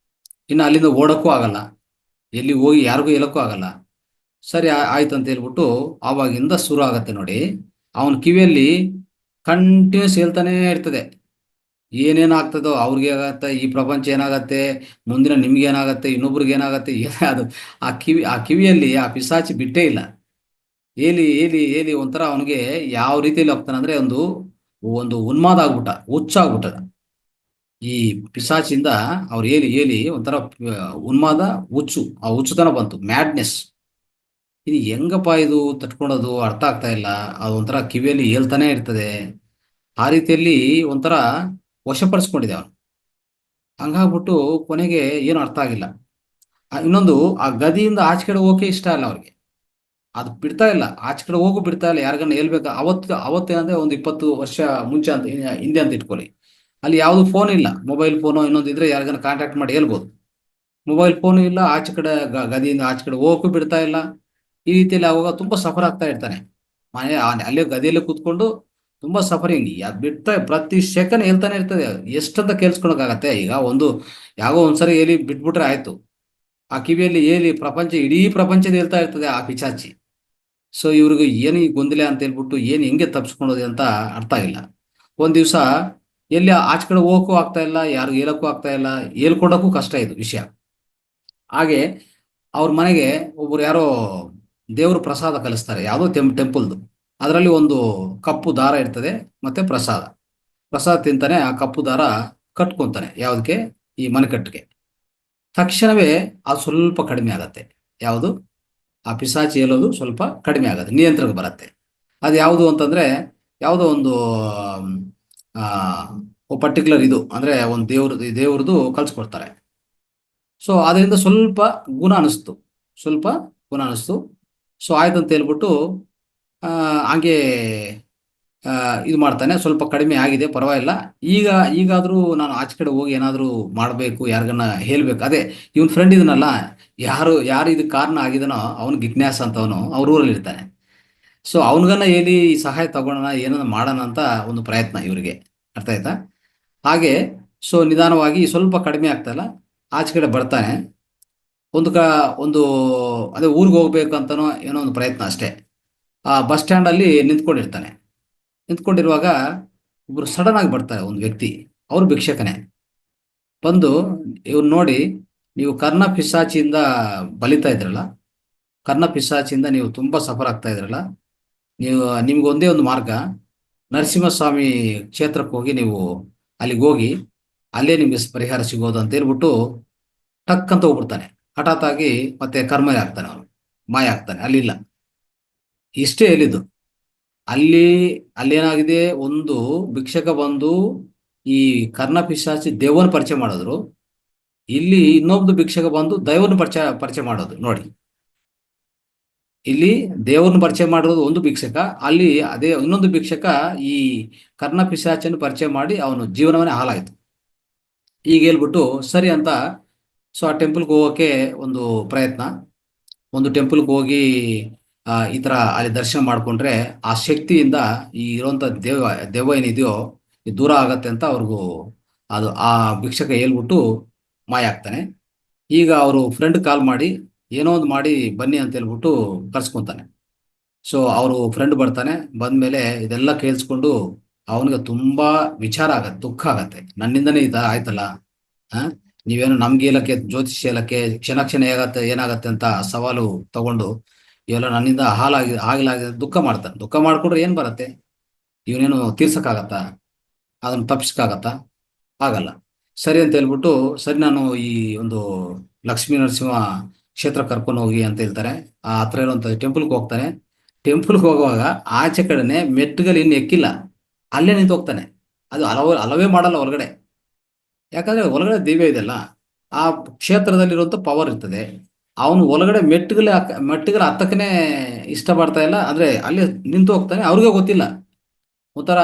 ಇನ್ನು ಅಲ್ಲಿಂದ ಓಡಕ್ಕೂ ಆಗಲ್ಲ, ಎಲ್ಲಿ ಹೋಗಿ ಯಾರಿಗೂ ಹೇಳಕ್ಕೂ ಆಗಲ್ಲ. ಸರಿ ಆಯ್ತು ಅಂತ ಹೇಳ್ಬಿಟ್ಟು ಆವಾಗಿಂದ ಶುರು ಆಗತ್ತೆ ನೋಡಿ, ಅವನ ಕಿವಿಯಲ್ಲಿ ಕಂಟಿನ್ಯೂಸ್ ಹೇಳ್ತಾನೆ ಇರ್ತದೆ, ಏನೇನಾಗ್ತದೋ ಅವ್ರಿಗೆ ಆಗತ್ತೆ, ಈ ಪ್ರಪಂಚ ಏನಾಗತ್ತೆ, ಮುಂದಿನ ನಿಮ್ಗೆ ಏನಾಗತ್ತೆ, ಇನ್ನೊಬ್ರಿಗೆ ಏನಾಗತ್ತೆ, ಅದು ಆ ಕಿವಿಯಲ್ಲಿ ಆ ಪಿಸಾಚಿ ಬಿಟ್ಟೇ ಇಲ್ಲ. ಹೇಳಿ ಹೇಳಿ ಹೇಳಿ ಒಂಥರ ಅವನಿಗೆ ಯಾವ ರೀತಿಯಲ್ಲಿ ಹೋಗ್ತಾನಂದ್ರೆ, ಒಂದು ಒಂದು ಉನ್ಮಾದ ಆಗ್ಬಿಟ್ಟ, ಹುಚ್ಚಾಗ್ಬಿಟ್ಟದ ಈ ಪಿಸಾಚಿಂದ. ಅವ್ರು ಹೇಳಿ ಹೇಳಿ ಒಂಥರ ಉನ್ಮಾದ, ಆ ಹುಚ್ಚುತನ ಬಂತು, ಮ್ಯಾಡ್ನೆಸ್. ಇದು ಹೆಂಗಪ್ಪ ಇದು ತಟ್ಕೊಳೋದು ಅರ್ಥ ಆಗ್ತಾ ಇಲ್ಲ, ಅದು ಒಂಥರ ಕಿವಿಯಲ್ಲಿ ಹೇಳ್ತಾನೆ ಇರ್ತದೆ. ಆ ರೀತಿಯಲ್ಲಿ ಒಂಥರ ವಶಪಡಿಸ್ಕೊಂಡಿದೆ ಅವನು. ಹಂಗಾಗ್ಬಿಟ್ಟು ಕೊನೆಗೆ ಏನು ಅರ್ಥ ಆಗಿಲ್ಲ. ಇನ್ನೊಂದು, ಆ ಗದಿಯಿಂದ ಆಚೆ ಕಡೆ ಹೋಗಕ್ಕೆ ಇಷ್ಟ ಇಲ್ಲ ಅವ್ರಿಗೆ, ಅದು ಬಿಡ್ತಾ ಇಲ್ಲ, ಆಚೆ ಕಡೆ ಹೋಗು ಬಿಡ್ತಾ ಇಲ್ಲ. ಯಾರಿಗನ್ನ ಹೇಳ್ಬೇಕು, ಅವತ್ತೇನಂದ್ರೆ ಒಂದು 20 ವರ್ಷ ಮುಂಚೆ ಅಂತ, ಹಿಂದೆ ಅಂತ ಇಟ್ಕೊಳ್ಳಿ, ಅಲ್ಲಿ ಯಾವುದು ಫೋನ್ ಇಲ್ಲ, ಮೊಬೈಲ್ ಫೋನು ಇನ್ನೊಂದು ಇದ್ರೆ ಯಾರಿಗಾನ ಕಾಂಟ್ಯಾಕ್ಟ್ ಮಾಡಿ ಹೇಳ್ಬೋದು. ಮೊಬೈಲ್ ಫೋನು ಇಲ್ಲ, ಆಚೆ ಕಡೆ ಗದಿಯಿಂದ ಆಚೆ ಕಡೆ ಹೋಗಕ್ಕೂ ಬಿಡ್ತಾ ಇಲ್ಲ. ಈ ರೀತಿಯಲ್ಲಿ ಆವಾಗ ತುಂಬಾ ಸಫರ್ ಆಗ್ತಾ ಇರ್ತಾನೆ. ಅಲ್ಲೇ ಗದಿಯಲ್ಲೇ ಕೂತ್ಕೊಂಡು ತುಂಬಾ ಸಫರಿಂಗ್, ಬಿಡ್ತಾ ಪ್ರತಿ ಸೆಕೆಂಡ್ ಹೇಳ್ತಾನೆ ಇರ್ತದೆ. ಎಷ್ಟಂತ ಕೇಳಿಸ್ಕೊಳಕ್ಕಾಗತ್ತೆ? ಈಗ ಯಾಗೋ ಒಂದ್ಸರಿ ಹೇಳಿ ಬಿಟ್ಬಿಟ್ರೆ ಆಯ್ತು, ಆ ಕಿವಿಯಲ್ಲಿ ಹೇಳಿ ಇಡೀ ಪ್ರಪಂಚದ ಹೇಳ್ತಾ ಇರ್ತದೆ ಆ ಪಿಚಾಚಿ. ಸೊ ಇವ್ರಿಗೆ ಏನು ಈ ಗೊಂದಲ ಅಂತ ಹೇಳ್ಬಿಟ್ಟು, ಏನು ಹೆಂಗೆ ತಪ್ಪಿಸ್ಕೊಳೋದು ಅಂತ ಅರ್ಥ ಆಗಿಲ್ಲ. ಒಂದ್ ದಿವ್ಸ ಎಲ್ಲಿ ಆಚೆ ಕಡೆ ಹೋಗಕ್ಕೂ ಆಗ್ತಾ ಇಲ್ಲ, ಯಾರು ಹೇಳಕ್ಕೂ ಆಗ್ತಾ ಇಲ್ಲ, ಹೇಳ್ಕೊಡಕ್ಕೂ ಕಷ್ಟ ಇದು ವಿಷಯ. ಹಾಗೆ ಅವ್ರ ಮನೆಗೆ ಒಬ್ರು ಯಾರೋ ದೇವ್ರ ಪ್ರಸಾದ ಕಲಿಸ್ತಾರೆ, ಯಾವುದೋ ಟೆಂಪಲ್ದು. ಅದರಲ್ಲಿ ಒಂದು ಕಪ್ಪು ದಾರ ಇರ್ತದೆ, ಮತ್ತೆ ಪ್ರಸಾದ ತಿಂತಾನೆ, ಆ ಕಪ್ಪು ದಾರ ಕಟ್ಕೊಂತಾನೆ, ಯಾವುದಕ್ಕೆ? ಈ ಮನೆಕಟ್ಟಿಗೆ. ತಕ್ಷಣವೇ ಅದು ಸ್ವಲ್ಪ ಕಡಿಮೆ ಆಗತ್ತೆ. ಯಾವುದು? ಆ ಪಿಸಾಚಿ ಹೇಳೋದು ಸ್ವಲ್ಪ ಕಡಿಮೆ ಆಗುತ್ತೆ, ನಿಯಂತ್ರಣಕ್ಕೆ ಬರುತ್ತೆ. ಅದು ಯಾವುದು ಅಂತಂದ್ರೆ, ಯಾವುದೋ ಒಂದು ಪರ್ಟಿಕ್ಯುಲರ್ ಇದು ಅಂದ್ರೆ ಒಂದು ದೇವ್ರದ್ದು ಕಳ್ಸಿಕೊಡ್ತಾರೆ. ಸೊ ಅದರಿಂದ ಸ್ವಲ್ಪ ಗುಣ ಅನಿಸ್ತು, ಸ್ವಲ್ಪ ಗುಣ ಅನಿಸ್ತು. ಸೊ ಆಯ್ತು ಅಂತ ಹೇಳ್ಬಿಟ್ಟು ಆ, ಹಂಗೆ ಇದು ಮಾಡ್ತಾನೆ. ಸ್ವಲ್ಪ ಕಡಿಮೆ ಆಗಿದೆ, ಪರವಾಗಿಲ್ಲ. ಈಗ ಈಗಾದರೂ ನಾನು ಆಚೆ ಕಡೆ ಹೋಗಿ ಏನಾದರೂ ಮಾಡಬೇಕು, ಯಾರಿಗನ್ನ ಹೇಳ್ಬೇಕು. ಅದೇ ಇವನ್ ಫ್ರೆಂಡ್ ಇದನ್ನಲ್ಲ, ಯಾರು ಇದಕ್ಕೆ ಕಾರಣ ಆಗಿದನೋ ಅವನು ಜಿಜ್ಞಾಸ ಅಂತವನು ಅವ್ರ ಊರಲ್ಲಿ ಇರ್ತಾನೆ. ಸೊ ಅವನಿಗನ್ನ ಹೇಳಿ ಈ ಸಹಾಯ ತಗೊಳ್ಳೋಣ, ಏನನ್ನ ಮಾಡೋಣ ಅಂತ ಒಂದು ಪ್ರಯತ್ನ ಇವರಿಗೆ. ಅರ್ಥ ಆಯ್ತಾ? ಹಾಗೆ ಸೊ ನಿಧಾನವಾಗಿ ಸ್ವಲ್ಪ ಕಡಿಮೆ ಆಗ್ತಲ್ಲ, ಆಚೆ ಕಡೆ ಬರ್ತಾನೆ. ಒಂದು ಕ ಒಂದು ಅದೇ ಊರಿಗೆ ಹೋಗ್ಬೇಕು ಅಂತನೋ ಏನೋ ಒಂದು ಪ್ರಯತ್ನ ಅಷ್ಟೇ. ಆ ಬಸ್ ಸ್ಟ್ಯಾಂಡಲ್ಲಿ ನಿಂತ್ಕೊಂಡಿರ್ತಾನೆ. ನಿಂತ್ಕೊಂಡಿರುವಾಗ ಒಬ್ರು ಸಡನ್ ಆಗಿ ಬರ್ತಾರೆ, ಒಂದು ವ್ಯಕ್ತಿ. ಅವರು ಭಿಕ್ಷಕನೇ. ಬಂದು ಇವ್ರು ನೋಡಿ, ನೀವು ಕರ್ಣ ಪಿಶಾಚಿಯಿಂದ ಬಲಿತಾ ಇದ್ರಲ್ಲ, ಕರ್ಣ ಪಿಶಾಚಿಯಿಂದ ನೀವು ತುಂಬಾ ಸಫರ್ ಆಗ್ತಾ ಇದ್ರಲ್ಲ, ನಿಮ್ಗೆ ಒಂದೇ ಒಂದು ಮಾರ್ಗ, ನರಸಿಂಹಸ್ವಾಮಿ ಕ್ಷೇತ್ರಕ್ಕೆ ಹೋಗಿ ನೀವು ಅಲ್ಲಿಗೆ ಹೋಗಿ, ಅಲ್ಲೇ ನಿಮ್ಗೆ ಪರಿಹಾರ ಸಿಗೋದು ಅಂತ ಹೇಳ್ಬಿಟ್ಟು ಟಕ್ ಅಂತ ಹೋಗ್ಬಿಡ್ತಾನೆ. ಹಠಾತ್ ಆಗಿ ಮತ್ತೆ ಕರ್ಮಯ ಆಗ್ತಾನೆ, ಅವನು ಮಾಯ ಆಗ್ತಾನೆ, ಅಲ್ಲಿಲ್ಲ. ಇಷ್ಟೇ ಹೇಳಿದ್ದು. ಅಲ್ಲಿ ಅಲ್ಲೇನಾಗಿದೆ, ಒಂದು ಭಿಕ್ಷಕ ಬಂದು ಈ ಕರ್ಣ ಪಿಶಾಚಿ ದೇವನ ಪರಿಚಯ ಮಾಡಿದ್ರು. ಇಲ್ಲಿ ಇನ್ನೊಬ್ದು ಭಿಕ್ಷಕ ಬಂದು ದೈವನ ಪರಿಚಯ ಮಾಡೋದು ನೋಡಿ. ಇಲ್ಲಿ ದೇವರನ್ನ ಪರಿಚಯ ಮಾಡಿರೋದು ಒಂದು ಭಿಕ್ಷಕ, ಅಲ್ಲಿ ಅದೇ ಇನ್ನೊಂದು ಭಿಕ್ಷಕ ಈ ಕರ್ಣ ಪಿಶಾಚನ್ನು ಪರಿಚಯ ಮಾಡಿ ಅವನು ಜೀವನವನ್ನೇ ಹಾಳಾಯಿತು. ಈಗ ಹೇಳ್ಬಿಟ್ಟು ಸರಿ ಅಂತ, ಸೊ ಆ ಟೆಂಪಲ್ಗೆ ಹೋಗೋಕೆ ಒಂದು ಪ್ರಯತ್ನ. ಒಂದು ಟೆಂಪಲ್ಗೆ ಹೋಗಿ ಈ ಥರ ಅಲ್ಲಿ ದರ್ಶನ ಮಾಡಿಕೊಂಡ್ರೆ ಆ ಶಕ್ತಿಯಿಂದ ಈ ಇರುವಂಥ ದೆವ್ವ ಏನಿದೆಯೋ ಇದು ದೂರ ಆಗತ್ತೆ ಅಂತ ಅವ್ರಿಗೂ ಅದು ಆ ಭಿಕ್ಷಕ ಹೇಳ್ಬಿಟ್ಟು ಮಾಯ ಆಗ್ತಾನೆ. ಈಗ ಅವರು ಫ್ರೆಂಡ್ ಕಾಲ್ ಮಾಡಿ ಏನೋ ಒಂದು ಮಾಡಿ ಬನ್ನಿ ಅಂತ ಹೇಳ್ಬಿಟ್ಟು ಕರ್ಸ್ಕೊಂತಾನೆ. ಸೊ ಅವರು ಫ್ರೆಂಡ್ ಬರ್ತಾನೆ. ಬಂದ್ಮೇಲೆ ಇದೆಲ್ಲ ಕೇಳಿಸ್ಕೊಂಡು ಅವನಿಗೆ ತುಂಬಾ ವಿಚಾರ ಆಗತ್ತೆ, ದುಃಖ ಆಗತ್ತೆ. ನನ್ನಿಂದನೇ ಈ ಥರ ಆಯ್ತಲ್ಲ, ಆ ನೀವೇನು ನಮ್ಗೆ ಹೇಳಕ್ಕೆ, ಜ್ಯೋತಿಷ್ಯ ಹೇಳಕ್ಕೆ, ಕ್ಷಣ ಏನಾಗತ್ತೆ ಅಂತ ಸವಾಲು ತಗೊಂಡು ಇವೆಲ್ಲ ನನ್ನಿಂದ ಆಗಿಲಾಗಿದೆ ದುಃಖ ಮಾಡ್ತಾನೆ. ದುಃಖ ಮಾಡ್ಕೊಂಡ್ರೆ ಏನ್ ಬರತ್ತೆ? ಇವನೇನು ತೀರ್ಸಕ್ಕಾಗತ್ತಾ? ಅದನ್ನು ತಪ್ಪಿಸಕ್ಕಾಗತ್ತಾ? ಆಗಲ್ಲ. ಸರಿ ಅಂತ ಹೇಳ್ಬಿಟ್ಟು, ಸರಿ ನಾನು ಈ ಒಂದು ಲಕ್ಷ್ಮೀ ನರಸಿಂಹ ಕ್ಷೇತ್ರ ಕರ್ಕೊಂಡು ಹೋಗಿ ಅಂತ ಹೇಳ್ತಾರೆ. ಆ ಹತ್ರ ಇರುವಂತ ಟೆಂಪಲ್ಗೆ ಹೋಗ್ತಾನೆ. ಟೆಂಪಲ್ಗೆ ಹೋಗುವಾಗ ಆಚೆ ಕಡೆನೆ ಮೆಟ್ಟುಗಳು ಇನ್ನು ಎಕ್ಕಿಲ್ಲ, ಅಲ್ಲೇ ನಿಂತು ಹೋಗ್ತಾನೆ. ಅದು ಅಲವೇ ಮಾಡಲ್ಲ ಹೊರಗಡೆ. ಯಾಕಂದ್ರೆ ಒಳಗಡೆ ದಿವ್ಯ ಇದೆಲ್ಲ, ಆ ಕ್ಷೇತ್ರದಲ್ಲಿರುವಂತ ಪವರ್ ಇರ್ತದೆ. ಅವನು ಒಳಗಡೆ ಮೆಟ್ಟುಗಳ ಹತ್ತಕ್ಕನೆ ಇಷ್ಟಪಡ್ತಾ ಇಲ್ಲ, ಅಂದ್ರೆ ಅಲ್ಲಿ ನಿಂತು ಹೋಗ್ತಾನೆ. ಅವ್ರಿಗೆ ಗೊತ್ತಿಲ್ಲ. ಒಂಥರ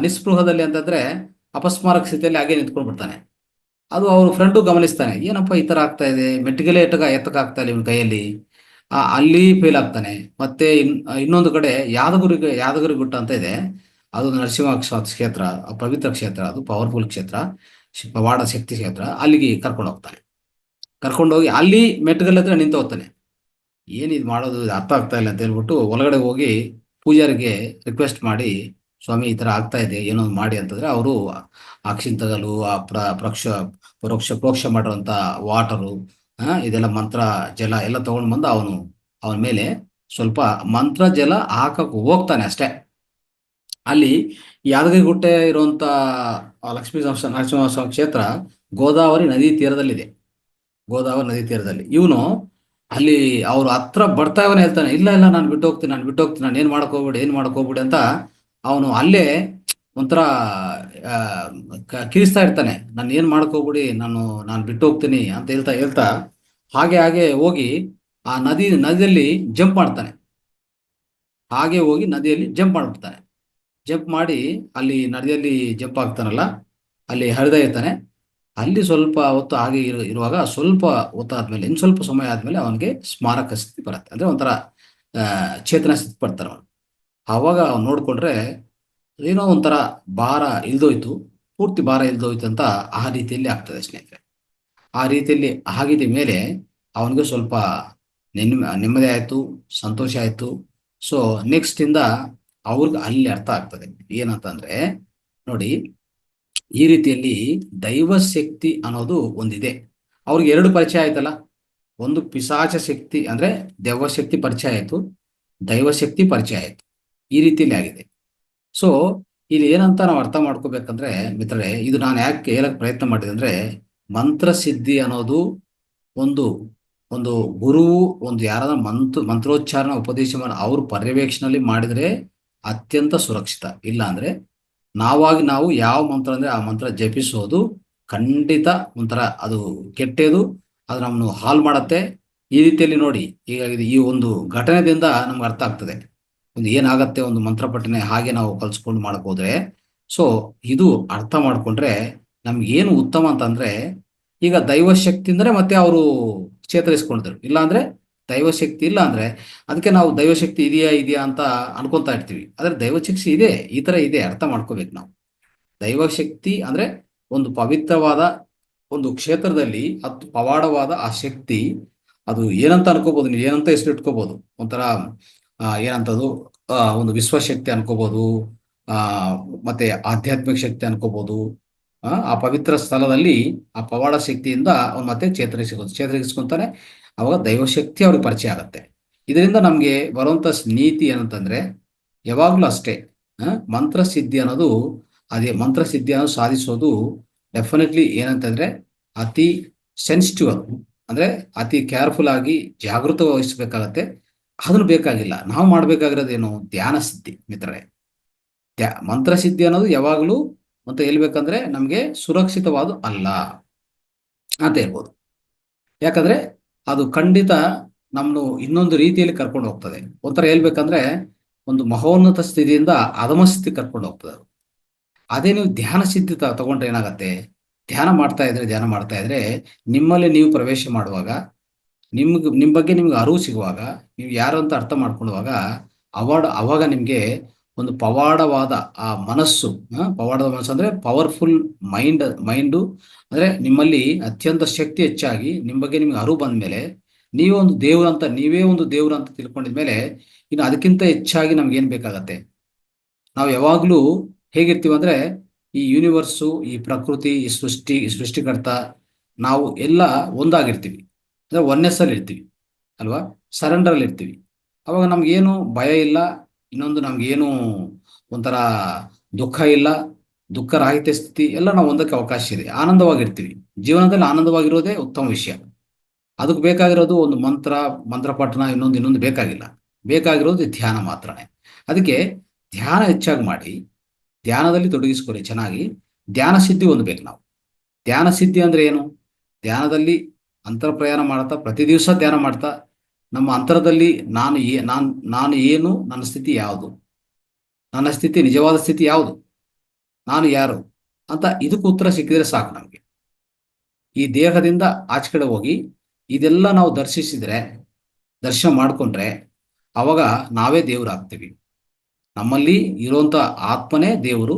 ನಿಸ್ಪೃಹದಲ್ಲಿ ಅಂತಂದ್ರೆ ಅಪಸ್ಮಾರಕ ಸ್ಥಿತಿಯಲ್ಲಿ ಹಾಗೆ ನಿಂತ್ಕೊಂಡು ಬಿಡ್ತಾನೆ. ಅದು ಅವ್ರ ಫ್ರೆಂಡು ಗಮನಿಸ್ತಾನೆ, ಏನಪ್ಪ ಈ ತರ ಆಗ್ತಾ ಇದೆ, ಮೆಟ್ಟಿಗೆಲೆ ಎತ್ತಕ್ಕಾಗ್ತಾ ಇಲ್ಲ ಇವನ ಕೈಯಲ್ಲಿ. ಅಲ್ಲಿ ಫೇಲ್ ಆಗ್ತಾನೆ. ಮತ್ತೆ ಇನ್ನೊಂದು ಕಡೆ ಯಾದಗಿರಿ ಗುಟ್ಟ ಅಂತ ಇದೆ. ಅದು ನರಸಿಂಹ ಕ್ಷೇತ್ರ, ಪವಿತ್ರ ಕ್ಷೇತ್ರ, ಅದು ಪವರ್ಫುಲ್ ಕ್ಷೇತ್ರ, ಪವಾಡ ಶಕ್ತಿ ಕ್ಷೇತ್ರ. ಅಲ್ಲಿಗೆ ಕರ್ಕೊಂಡು ಹೋಗ್ತಾನೆ. ಕರ್ಕೊಂಡೋಗಿ ಅಲ್ಲಿ ಮೆಟ್ಟುಗಲ್ಲ ಹತ್ರ ನಿಂತು ಹೋಗ್ತಾನೆ. ಏನಿದು ಮಾಡೋದು, ಇದು ಅರ್ಥ ಆಗ್ತಾ ಇಲ್ಲ ಅಂತ ಹೇಳ್ಬಿಟ್ಟು ಒಳಗಡೆ ಹೋಗಿ ಪೂಜಾರಿಗೆ ರಿಕ್ವೆಸ್ಟ್ ಮಾಡಿ, ಸ್ವಾಮಿ ಈ ತರ ಆಗ್ತಾ ಇದೆ, ಏನೋ ಮಾಡಿ ಅಂತಂದ್ರೆ ಅವರು ಅಕ್ಷಿಂತಗಲು, ಆ ಪ್ರೋಕ್ಷ ಮಾಡಿರುವಂತ ವಾಟರು, ಇದೆಲ್ಲ ಮಂತ್ರ ಜಲ ಎಲ್ಲ ತಗೊಂಡು ಬಂದು ಅವನ ಮೇಲೆ ಸ್ವಲ್ಪ ಮಂತ್ರ ಜಲ ಹಾಕಕ್ ಹೋಗ್ತಾನೆ ಅಷ್ಟೇ. ಅಲ್ಲಿ ಯಾದಗಿರಿಗುಟ್ಟೆ ಇರುವಂತ ಲಕ್ಷ್ಮೀ ನರಸಿಂಹಸ್ವಾಮಿ ಕ್ಷೇತ್ರ ಗೋದಾವರಿ ನದಿ ತೀರದಲ್ಲಿದೆ. ಗೋದಾವರಿ ನದಿ ತೀರದಲ್ಲಿ ಇವನು ಅಲ್ಲಿ ಅವ್ರ ಹತ್ರ ಬರ್ತಾ ಇವನು ಹೇಳ್ತಾನೆ, ಇಲ್ಲ ಇಲ್ಲ ನಾನು ಬಿಟ್ಟು ಹೋಗ್ತೀನಿ, ನಾನು ಏನ್ ಮಾಡಕ್ ಹೋಗ್ಬಿಡಿ ಅಂತ ಅವನು ಅಲ್ಲೇ ಒಂಥರ ಕಿರಿಸ್ತಾ ಇರ್ತಾನೆ. ನಾನು ಏನ್ ಮಾಡ್ಕೋಬಿಡಿ, ನಾನು ಬಿಟ್ಟು ಹೋಗ್ತೀನಿ ಅಂತ ಹೇಳ್ತಾ ಹೇಳ್ತಾ ಹಾಗೆ ಹೋಗಿ ಆ ನದಿಯಲ್ಲಿ ಜಂಪ್ ಮಾಡ್ತಾನೆ. ಹಾಗೆ ಹೋಗಿ ನದಿಯಲ್ಲಿ ಜಂಪ್ ಮಾಡ್ಬಿಡ್ತಾನೆ. ಜಂಪ್ ಮಾಡಿ ಅಲ್ಲಿ ನದಿಯಲ್ಲಿ ಜಂಪ್ ಆಗ್ತಾನಲ್ಲ, ಅಲ್ಲಿ ಹರಿದ ಇರ್ತಾನೆ. ಅಲ್ಲಿ ಸ್ವಲ್ಪ ಹೊತ್ತು ಹಾಗೆ ಇರುವಾಗ ಸ್ವಲ್ಪ ಹೊತ್ತಾದ್ಮೇಲೆ, ಇನ್ನು ಸ್ವಲ್ಪ ಸಮಯ ಆದ್ಮೇಲೆ ಅವನಿಗೆ ಸ್ಮಾರಕ ಸ್ಥಿತಿ ಬರುತ್ತೆ. ಅಂದ್ರೆ ಒಂಥರ ಚೇತನ ಸ್ಥಿತಿ ಪಡ್ತಾನೆ ಅವನು. ಆವಾಗ ಅವ್ನು ನೋಡ್ಕೊಂಡ್ರೆ ಏನೋ ಒಂಥರ ಭಾರ ಇಲ್ದೋಯ್ತು, ಪೂರ್ತಿ ಭಾರ ಇಲ್ದೋಯ್ತು ಅಂತ ಆ ರೀತಿಯಲ್ಲಿ ಆಗ್ತದೆ ಸ್ನೇಹಿತರೆ. ಆ ರೀತಿಯಲ್ಲಿ ಆಗಿದ ಮೇಲೆ ಅವನಿಗೆ ಸ್ವಲ್ಪ ನೆಮ್ಮದಿ ಆಯ್ತು, ಸಂತೋಷ ಆಯ್ತು. ಸೊ ನೆಕ್ಸ್ಟ್ ಇಂದ ಅವ್ರಿಗೆ ಅಲ್ಲಿ ಅರ್ಥ ಆಗ್ತದೆ ಏನಂತಂದ್ರೆ, ನೋಡಿ ಈ ರೀತಿಯಲ್ಲಿ ದೈವ ಶಕ್ತಿ ಅನ್ನೋದು ಒಂದಿದೆ. ಅವ್ರಿಗೆ ಎರಡು ಪರಿಚಯ ಆಯ್ತಲ್ಲ, ಒಂದು ಪಿಶಾಚ ಶಕ್ತಿ ಅಂದ್ರೆ ದೆವ್ವ ಶಕ್ತಿ ಪರಿಚಯ ಆಯ್ತು, ದೈವ ಶಕ್ತಿ ಪರಿಚಯ ಆಯ್ತು. ಈ ರೀತಿಯಲ್ಲಿ ಆಗಿದೆ. ಸೊ ಇಲ್ಲಿ ಏನಂತ ನಾವು ಅರ್ಥ ಮಾಡ್ಕೋಬೇಕಂದ್ರೆ ಮಿತ್ರರೇ, ಇದು ನಾನು ಯಾಕೆ ಹೇಳಕ್ ಪ್ರಯತ್ನ ಮಾಡಿದೆ ಅಂದ್ರೆ, ಮಂತ್ರ ಸಿದ್ಧಿ ಅನ್ನೋದು ಒಂದು ಒಂದು ಗುರು ಒಂದು ಯಾರಾದ ಮಂತ್ರೋಚ್ಚಾರಣ ಉಪದೇಶ ಮಾಡಿ ಅವ್ರ ಪರ್ಯವೇಕ್ಷಣೆಯಲ್ಲಿ ಮಾಡಿದರೆ ಅತ್ಯಂತ ಸುರಕ್ಷಿತ. ಇಲ್ಲ ಅಂದ್ರೆ ನಾವಾಗಿ ನಾವು ಯಾವ ಮಂತ್ರ ಅಂದ್ರೆ ಆ ಮಂತ್ರ ಜಪಿಸೋದು ಖಂಡಿತ ಒಂಥರ ಅದು ಕೆಟ್ಟದು, ಅದು ನಮ್ಮನ್ನು ಹಾಳು ಮಾಡತ್ತೆ. ಈ ರೀತಿಯಲ್ಲಿ ನೋಡಿ, ಈಗ ಈ ಒಂದು ಘಟನೆದಿಂದ ನಮ್ಗೆ ಅರ್ಥ ಆಗ್ತದೆ ಒಂದು ಏನಾಗತ್ತೆ ಒಂದು ಮಂತ್ರ ಪಠನೆ ಹಾಗೆ ನಾವು ಕಲ್ಸ್ಕೊಂಡು ಮಾಡಕ್ ಹೋದ್ರೆ. ಸೊ ಇದು ಅರ್ಥ ಮಾಡ್ಕೊಂಡ್ರೆ ನಮ್ಗೆ ಏನು ಉತ್ತಮ ಅಂತಂದ್ರೆ, ಈಗ ದೈವಶಕ್ತಿ ಅಂದ್ರೆ ಮತ್ತೆ ಅವರು ಚೇತರಿಸ್ಕೊಂಡಿದ್ರು. ಇಲ್ಲ ಅಂದ್ರೆ ದೈವಶಕ್ತಿ ಇಲ್ಲ ಅಂದ್ರೆ ಅದಕ್ಕೆ ನಾವು ದೈವಶಕ್ತಿ ಇದೆಯಾ ಇದೆಯಾ ಅಂತ ಅನ್ಕೊಂತಾ ಇರ್ತೀವಿ. ಆದ್ರೆ ದೈವಶಕ್ತಿ ಇದೆ, ಈ ತರ ಇದೆ, ಅರ್ಥ ಮಾಡ್ಕೋಬೇಕು ನಾವು. ದೈವಶಕ್ತಿ ಅಂದ್ರೆ ಒಂದು ಪವಿತ್ರವಾದ ಒಂದು ಕ್ಷೇತ್ರದಲ್ಲಿ ಅದು ಪವಾಡವಾದ ಆ ಶಕ್ತಿ, ಅದು ಏನಂತ ಅನ್ಕೋಬಹುದು, ನೀವು ಏನಂತ ಹೆಸರು ಇಟ್ಕೋಬಹುದು. ಒಂಥರ ಏನಂತದು ಒಂದು ವಿಶ್ವಶಕ್ತಿ ಅನ್ಕೋಬಹುದು, ಆ ಮತ್ತೆ ಆಧ್ಯಾತ್ಮಿಕ ಶಕ್ತಿ ಅನ್ಕೋಬಹುದು. ಆ ಪವಿತ್ರ ಸ್ಥಳದಲ್ಲಿ ಆ ಪವಾಡ ಶಕ್ತಿಯಿಂದ ಅವ್ನು ಮತ್ತೆ ಚೇತರಿಸ್ಕೊಂತಾನೆ. ಅವಾಗ ದೈವಶಕ್ತಿ ಅವ್ರಿಗೆ ಪರಿಚಯ ಆಗತ್ತೆ. ಇದರಿಂದ ನಮ್ಗೆ ಬರುವಂತ ನೀತಿ ಏನಂತಂದ್ರೆ, ಯಾವಾಗ್ಲೂ ಅಷ್ಟೇ ಮಂತ್ರಸಿದ್ಧಿ ಅನ್ನೋದು, ಅದೇ ಮಂತ್ರಸಿದ್ಧಿ ಅನ್ನೋದು ಸಾಧಿಸೋದು ಡೆಫಿನೆಟ್ಲಿ ಏನಂತಂದ್ರೆ ಅತಿ ಸೆನ್ಸಿಟಿವ್. ಅದು ಅಂದ್ರೆ ಅತಿ ಕೇರ್ಫುಲ್ ಆಗಿ ಜಾಗೃತ ವಹಿಸ್ಬೇಕಾಗತ್ತೆ. ಅದನ್ನು ಬೇಕಾಗಿಲ್ಲ, ನಾವು ಮಾಡ್ಬೇಕಾಗಿರೋದೇನು ಧ್ಯಾನ ಸಿದ್ಧಿ ಮಿತ್ರರೇ. ಮಂತ್ರಸಿದ್ಧಿ ಅನ್ನೋದು ಯಾವಾಗಲೂ ಅಂತ ಹೇಳ್ಬೇಕಂದ್ರೆ ನಮಗೆ ಸುರಕ್ಷಿತವಾದ ಅಲ್ಲ ಅಂತ ಹೇಳ್ಬೋದು. ಯಾಕಂದ್ರೆ ಅದು ಖಂಡಿತ ನಮ್ಮನ್ನು ಇನ್ನೊಂದು ರೀತಿಯಲ್ಲಿ ಕರ್ಕೊಂಡು ಹೋಗ್ತದೆ. ಒಂಥರ ಹೇಳ್ಬೇಕಂದ್ರೆ ಒಂದು ಮಹೋನ್ನತ ಸ್ಥಿತಿಯಿಂದ ಅಧಮ ಸ್ಥಿತಿ ಕರ್ಕೊಂಡು ಹೋಗ್ತದೆ ಅದು. ಅದೇ ನೀವು ಧ್ಯಾನ ಸಿದ್ಧಿ ತಗೊಂಡ್ರೆ ಏನಾಗತ್ತೆ, ಧ್ಯಾನ ಮಾಡ್ತಾ ಇದ್ರೆ ನಿಮ್ಮಲ್ಲಿ ನೀವು ಪ್ರವೇಶ ಮಾಡುವಾಗ, ನಿಮ್ಮ ಬಗ್ಗೆ ನಿಮ್ಗೆ ಅರಿವು ಸಿಗುವಾಗ, ನೀವು ಯಾರು ಅಂತ ಅರ್ಥ ಮಾಡ್ಕೊಳ್ಳುವಾಗ, ಅವಾಗ ನಿಮ್ಗೆ ಒಂದು ಪವಾಡವಾದ ಆ ಮನಸ್ಸು, ಪವಾಡದ ಮನಸ್ಸು ಅಂದ್ರೆ ಪವರ್ಫುಲ್ ಮೈಂಡು ಅಂದ್ರೆ ನಿಮ್ಮಲ್ಲಿ ಅತ್ಯಂತ ಶಕ್ತಿ ಹೆಚ್ಚಾಗಿ ನಿಮ್ಮ ಬಗ್ಗೆ ನಿಮ್ಗೆ ಅರಿವು ಬಂದ್ಮೇಲೆ ನೀವೇ ಒಂದು ದೇವ್ರು ಅಂತ ತಿಳ್ಕೊಂಡಿದ್ಮೇಲೆ, ಇನ್ನು ಅದಕ್ಕಿಂತ ಹೆಚ್ಚಾಗಿ ನಮ್ಗೆ ಏನ್ ಬೇಕಾಗತ್ತೆ. ನಾವು ಯಾವಾಗ್ಲೂ ಹೇಗಿರ್ತೀವಿ ಅಂದ್ರೆ ಈ ಯೂನಿವರ್ಸು, ಈ ಪ್ರಕೃತಿ, ಈ ಸೃಷ್ಟಿಕರ್ತ, ನಾವು ಎಲ್ಲ ಒಂದಾಗಿರ್ತೀವಿ. ಅಂದ್ರೆ ಒನ್ನೆಸ್ ಅಲ್ಲಿ ಇರ್ತೀವಿ ಅಲ್ವಾ, ಸರೆಂಡರ್ ಅಲ್ಲಿ ಇರ್ತೀವಿ. ಅವಾಗ ನಮ್ಗೇನು ಭಯ ಇಲ್ಲ, ಇನ್ನೊಂದು ನಮ್ಗೇನು ಒಂಥರ ದುಃಖ ಇಲ್ಲ, ದುಃಖ ರಾಹಿತ್ಯ ಸ್ಥಿತಿ ಎಲ್ಲ ನಾವು ಒಂದಕ್ಕೆ ಅವಕಾಶ ಇದೆ, ಆನಂದವಾಗಿರ್ತೀವಿ. ಜೀವನದಲ್ಲಿ ಆನಂದವಾಗಿರೋದೇ ಉತ್ತಮ ವಿಷಯ. ಅದಕ್ಕೆ ಬೇಕಾಗಿರೋದು ಒಂದು ಮಂತ್ರ ಪಠಣ, ಇನ್ನೊಂದು ಬೇಕಾಗಿಲ್ಲ. ಬೇಕಾಗಿರೋದು ಧ್ಯಾನ ಮಾತ್ರನೇ. ಅದಕ್ಕೆ ಧ್ಯಾನ ಹೆಚ್ಚಾಗಿ ಮಾಡಿ, ಧ್ಯಾನದಲ್ಲಿ ತೊಡಗಿಸ್ಕೊಳ್ಳಿ ಚೆನ್ನಾಗಿ. ಧ್ಯಾನ ಸಿದ್ಧಿ ಹೊಂದಬೇಕು ನಾವು. ಧ್ಯಾನ ಸಿದ್ಧಿ ಅಂದ್ರೆ ಏನು, ಧ್ಯಾನದಲ್ಲಿ ಅಂತರ ಪ್ರಯಾಣ ಮಾಡ್ತಾ ಪ್ರತಿ ದಿವಸ ಧ್ಯಾನ ಮಾಡ್ತಾ ನಮ್ಮ ಅಂತರದಲ್ಲಿ ನಾನು ಏನು, ನನ್ನ ಸ್ಥಿತಿ ಯಾವುದು, ನನ್ನ ಸ್ಥಿತಿ ನಿಜವಾದ ಸ್ಥಿತಿ ಯಾವುದು, ನಾನು ಯಾರು ಅಂತ ಇದಕ್ಕೆ ಉತ್ತರ ಸಿಕ್ಕಿದ್ರೆ ಸಾಕು ನಮಗೆ. ಈ ದೇಹದಿಂದ ಆಚೆ ಕಡೆ ಹೋಗಿ ಇದೆಲ್ಲ ನಾವು ದರ್ಶನ ಮಾಡ್ಕೊಂಡ್ರೆ ಅವಾಗ ನಾವೇ ದೇವರಾಗ್ತೀವಿ. ನಮ್ಮಲ್ಲಿ ಇರುವಂತ ಆತ್ಮನೇ ದೇವರು,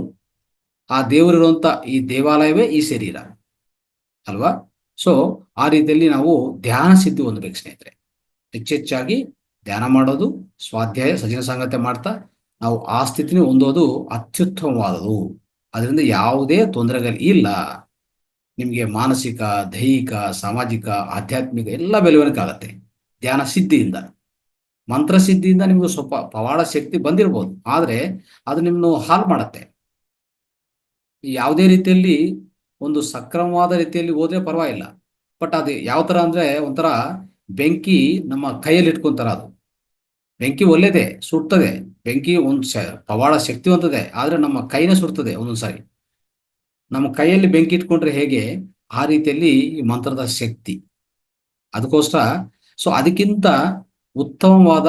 ಆ ದೇವರಿರುವಂತ ಈ ದೇವಾಲಯವೇ ಈ ಶರೀರ ಅಲ್ವಾ. ಸೊ ಆ ರೀತಿಯಲ್ಲಿ ನಾವು ಧ್ಯಾನ ಸಿದ್ಧಿ ಹೊಂದಬೇಕು ಸ್ನೇಹಿತರೆ. ಹೆಚ್ಚೆಚ್ಚಾಗಿ ಧ್ಯಾನ ಮಾಡೋದು, ಸ್ವಾಧ್ಯಾಯ ಸಜನ ಸಂಗತಿ ಮಾಡ್ತಾ ನಾವು ಆ ಸ್ಥಿತಿನ ಹೊಂದೋದು ಅತ್ಯುತ್ತಮವಾದದು. ಅದರಿಂದ ಯಾವುದೇ ತೊಂದರೆಗಳು ಇಲ್ಲ. ನಿಮಗೆ ಮಾನಸಿಕ, ದೈಹಿಕ, ಸಾಮಾಜಿಕ, ಆಧ್ಯಾತ್ಮಿಕ ಎಲ್ಲ ಬೆಳವಣಿಗೆ ಆಗುತ್ತೆ ಧ್ಯಾನ ಸಿದ್ಧಿಯಿಂದ. ಮಂತ್ರಸಿದ್ಧಿಯಿಂದ ನಿಮ್ಗೆ ಸ್ವಲ್ಪ ಪವಾಡ ಶಕ್ತಿ ಬಂದಿರ್ಬೋದು, ಆದ್ರೆ ಅದು ನಿಮ್ಮನ್ನು ಹಾಳು ಮಾಡತ್ತೆ. ಯಾವುದೇ ರೀತಿಯಲ್ಲಿ ಒಂದು ಸಕ್ರಮವಾದ ರೀತಿಯಲ್ಲಿ ಹೋದ್ರೆ ಪರವಾಗಿಲ್ಲ. ಬಟ್ ಅದು ಯಾವ ತರ ಅಂದ್ರೆ ಒಂಥರ ಬೆಂಕಿ ನಮ್ಮ ಕೈಯಲ್ಲಿ ಇಟ್ಕೊಂತಾರ. ಅದು ಬೆಂಕಿ ಒಳ್ಳೇದೇ, ಸುಡ್ತದೆ. ಬೆಂಕಿ ಪವಾಡ ಶಕ್ತಿವಂತದೆ, ಆದ್ರೆ ನಮ್ಮ ಕೈನ ಸುಡ್ತದೆ ಒಂದೊಂದ್ಸಾರಿ. ನಮ್ಮ ಕೈಯಲ್ಲಿ ಬೆಂಕಿ ಇಟ್ಕೊಂಡ್ರೆ ಹೇಗೆ, ಆ ರೀತಿಯಲ್ಲಿ ಈ ಮಂತ್ರದ ಶಕ್ತಿ. ಅದಕ್ಕೋಸ್ಕರ ಅದಕ್ಕಿಂತ ಉತ್ತಮವಾದ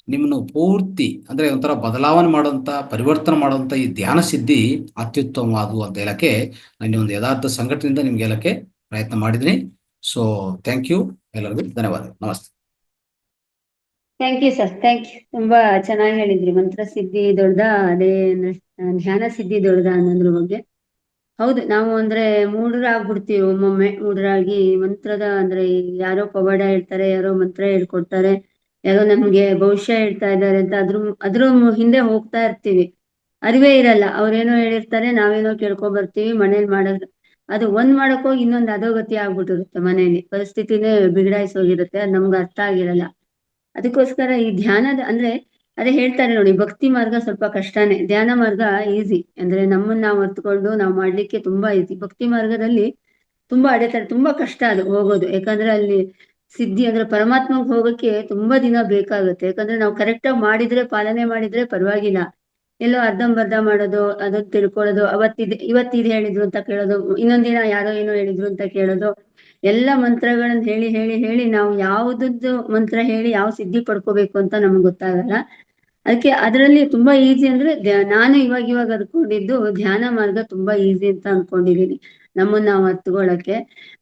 ನಿಮ್ಮನ್ನು ಪೂರ್ತಿ ಅಂದ್ರೆ ಒಂಥರ ಬದಲಾವಣೆ ಮಾಡುವಂತ, ಪರಿವರ್ತನೆ ಮಾಡುವಂತ ಈ ಧ್ಯಾನ ಸಿದ್ಧಿ ಅತ್ಯುತ್ತಮವಾದವು ಅಂತ ಹೇಳಕ್ಕೆ ನಾನು ಒಂದು ಯಥಾರ್ಥ ಸಂಘಟನೆಯಿಂದ ನಿಮ್ಗೆ ಹೇಳಕ್ಕೆ ಪ್ರಯತ್ನ ಮಾಡಿದ್ದೀನಿ. ಸೊ ಥ್ಯಾಂಕ್ ಯು, ಎಲ್ಲರಿಗೂ ಧನ್ಯವಾದ, ನಮಸ್ತೆ. Thank you sir, thank you. ತುಂಬಾ ಚೆನ್ನಾಗಿ ಹೇಳಿದ್ರಿ. ಮಂತ್ರ ಸಿದ್ಧಿ ದೊಡ್ಡದ, ಅದೇ ಧ್ಯಾನ ಸಿದ್ಧಿ ದೊಡ್ಡದ ಅನ್ನೋದ್ರ ಬಗ್ಗೆ. ಹೌದು, ನಾವು ಅಂದ್ರೆ ಮೂಢರಾಗ್ಬಿಡ್ತೀವಿ ಒಮ್ಮೊಮ್ಮೆ. ಮೂಢರಾಗಿ ಮಂತ್ರದ ಅಂದ್ರೆ ಯಾರೋ ಪವಾಡ ಹೇಳ್ತಾರೆ, ಯಾರೋ ಮಂತ್ರ ಹೇಳ್ಕೊಡ್ತಾರೆ, ಯಾರೋ ನಮ್ಗೆ ಭವಿಷ್ಯ ಹೇಳ್ತಾ ಇದ್ದಾರೆ ಅಂತ ಅದ್ರ ಹಿಂದೆ ಹೋಗ್ತಾ ಇರ್ತೀವಿ. ಅರಿವೇ ಇರಲ್ಲ, ಅವ್ರೇನೋ ಹೇಳಿರ್ತಾರೆ, ನಾವೇನೋ ಕೇಳ್ಕೊ ಬರ್ತೀವಿ. ಮನೇಲಿ ಮಾಡೋದು ಅದು ಮಾಡಕ್ ಹೋಗಿ ಇನ್ನೊಂದು ಅಧೋಗತಿ ಆಗ್ಬಿಟ್ಟಿರುತ್ತೆ. ಮನೇಲಿ ಪರಿಸ್ಥಿತಿನೇ ಬಿಗಡಾಯಿಸೋಗಿರುತ್ತೆ, ಅದು ನಮ್ಗೆ ಅರ್ಥ ಆಗಿರಲ್ಲ. ಅದಕ್ಕೋಸ್ಕರ ಈ ಧ್ಯಾನದ ಅಂದ್ರೆ ಅದೇ ಹೇಳ್ತಾರೆ ನೋಡಿ, ಭಕ್ತಿ ಮಾರ್ಗ ಸ್ವಲ್ಪ ಕಷ್ಟನೇ, ಧ್ಯಾನ ಮಾರ್ಗ ಈಸಿ. ಅಂದ್ರೆ ನಮ್ಮನ್ನ ನಾವು ಅರ್ಥಕೊಂಡು ನಾವು ಮಾಡ್ಲಿಕ್ಕೆ ತುಂಬಾ ಈಸಿ. ಭಕ್ತಿ ಮಾರ್ಗದಲ್ಲಿ ತುಂಬಾ ಅಡೆತಡೆ, ತುಂಬಾ ಕಷ್ಟ ಅದು ಹೋಗೋದು. ಯಾಕಂದ್ರೆ ಅಲ್ಲಿ ಸಿದ್ಧಿ ಅಂದ್ರೆ ಪರಮಾತ್ಮಗೆ ಹೋಗಕ್ಕೆ ತುಂಬಾ ದಿನ ಬೇಕಾಗುತ್ತೆ. ಯಾಕಂದ್ರೆ ನಾವು ಕರೆಕ್ಟಾಗಿ ಮಾಡಿದ್ರೆ, ಪಾಲನೆ ಮಾಡಿದ್ರೆ ಪರವಾಗಿಲ್ಲ. ಎಲ್ಲೋ ಅರ್ಧಂಬರ್ಧ ಮಾಡೋದು, ಅದನ್ನ ತಿಳ್ಕೊಳ್ಳೋದು, ಇವತ್ತಿದ್ ಹೇಳಿದ್ರು ಅಂತ ಕೇಳೋದು, ಇನ್ನೊಂದಿನ ಯಾರೋ ಏನೋ ಹೇಳಿದ್ರು ಅಂತ ಕೇಳೋದು, ಎಲ್ಲ ಮಂತ್ರಗಳನ್ನ ಹೇಳಿ ಹೇಳಿ ಹೇಳಿ ನಾವು ಯಾವ್ದದ್ದು ಮಂತ್ರ ಹೇಳಿ ಯಾವ ಸಿದ್ಧಿ ಪಡ್ಕೋಬೇಕು ಅಂತ ನಮ್ಗೆ ಗೊತ್ತಾಗಲ್ಲ. ಅದಕ್ಕೆ ಅದರಲ್ಲಿ ತುಂಬಾ ಈಸಿ ಅಂದ್ರೆ ನಾನು ಇವಾಗ ಅನ್ಕೊಂಡಿದ್ದು ಧ್ಯಾನ ಮಾರ್ಗ ತುಂಬಾ ಈಸಿ ಅಂತ ಅನ್ಕೊಂಡಿದೀನಿ. ನಮ್ಮನ್ನ ನಾವು ಹತ್ಕೊಳ್ಳಕ್ಕೆ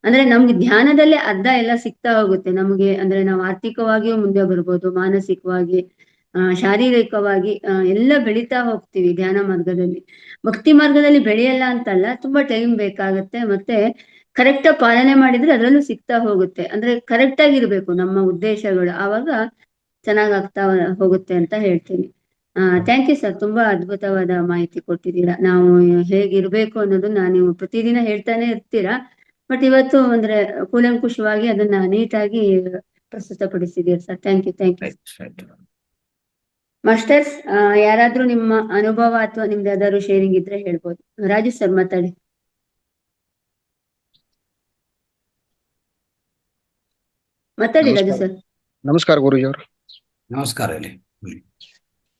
ಅಂದ್ರೆ ನಮ್ಗೆ ಧ್ಯಾನದಲ್ಲೇ ಅರ್ಧ ಎಲ್ಲ ಸಿಗ್ತಾ ಹೋಗುತ್ತೆ ನಮ್ಗೆ. ಅಂದ್ರೆ ನಾವು ಆರ್ಥಿಕವಾಗಿಯೂ ಮುಂದೆ ಬರ್ಬೋದು, ಮಾನಸಿಕವಾಗಿ, ಶಾರೀರಿಕವಾಗಿ ಎಲ್ಲ ಬೆಳೀತಾ ಹೋಗ್ತೀವಿ ಧ್ಯಾನ ಮಾರ್ಗದಲ್ಲಿ. ಭಕ್ತಿ ಮಾರ್ಗದಲ್ಲಿ ಬೆಳೆಯಲ್ಲ ಅಂತಲ್ಲ, ತುಂಬಾ ಟೈಮ್ ಬೇಕಾಗತ್ತೆ. ಮತ್ತೆ ಕರೆಕ್ಟ್ ಪಾಲನೆ ಮಾಡಿದ್ರೆ ಅದರಲ್ಲೂ ಸಿಗ್ತಾ ಹೋಗುತ್ತೆ. ಅಂದ್ರೆ ಕರೆಕ್ಟ್ ಆಗಿರ್ಬೇಕು ನಮ್ಮ ಉದ್ದೇಶಗಳು, ಆವಾಗ ಚೆನ್ನಾಗಾಗ್ತಾ ಹೋಗುತ್ತೆ ಅಂತ ಹೇಳ್ತೀನಿ. ಥ್ಯಾಂಕ್ ಯು ಸರ್, ತುಂಬಾ ಅದ್ಭುತವಾದ ಮಾಹಿತಿ ಕೊಟ್ಟಿದ್ದೀರಾ. ನಾವು ಹೇಗಿರ್ಬೇಕು ಅನ್ನೋದನ್ನ ನೀವು ಪ್ರತಿದಿನ ಹೇಳ್ತಾನೆ ಇರ್ತೀರಾ, ಬಟ್ ಇವತ್ತು ಅಂದ್ರೆ ಕೂಲಂಕುಷವಾಗಿ ಅದನ್ನ ನೀಟಾಗಿ ಪ್ರಸ್ತುತಪಡಿಸಿದ್ದೀರಾ sir. Thank you. Right right. Masters, ಯಾರಾದ್ರೂ ನಿಮ್ಮ ಅನುಭವ ಅಥವಾ ನಿಮ್ದು ಯಾವ್ದಾದ್ರು ಶೇರಿಂಗ್ ಇದ್ರೆ ಹೇಳ್ಬೋದು. ರಾಜು ಸರ್ ಮಾತಾಡಿ. ಮಾತಾಡಿ ರಾಜು ನಮಸ್ಕಾರ ಸರ್. ನಮಸ್ಕಾರ ಗುರೂಜಿಯವರು. ನಮಸ್ಕಾರ ಹೇಳಿ.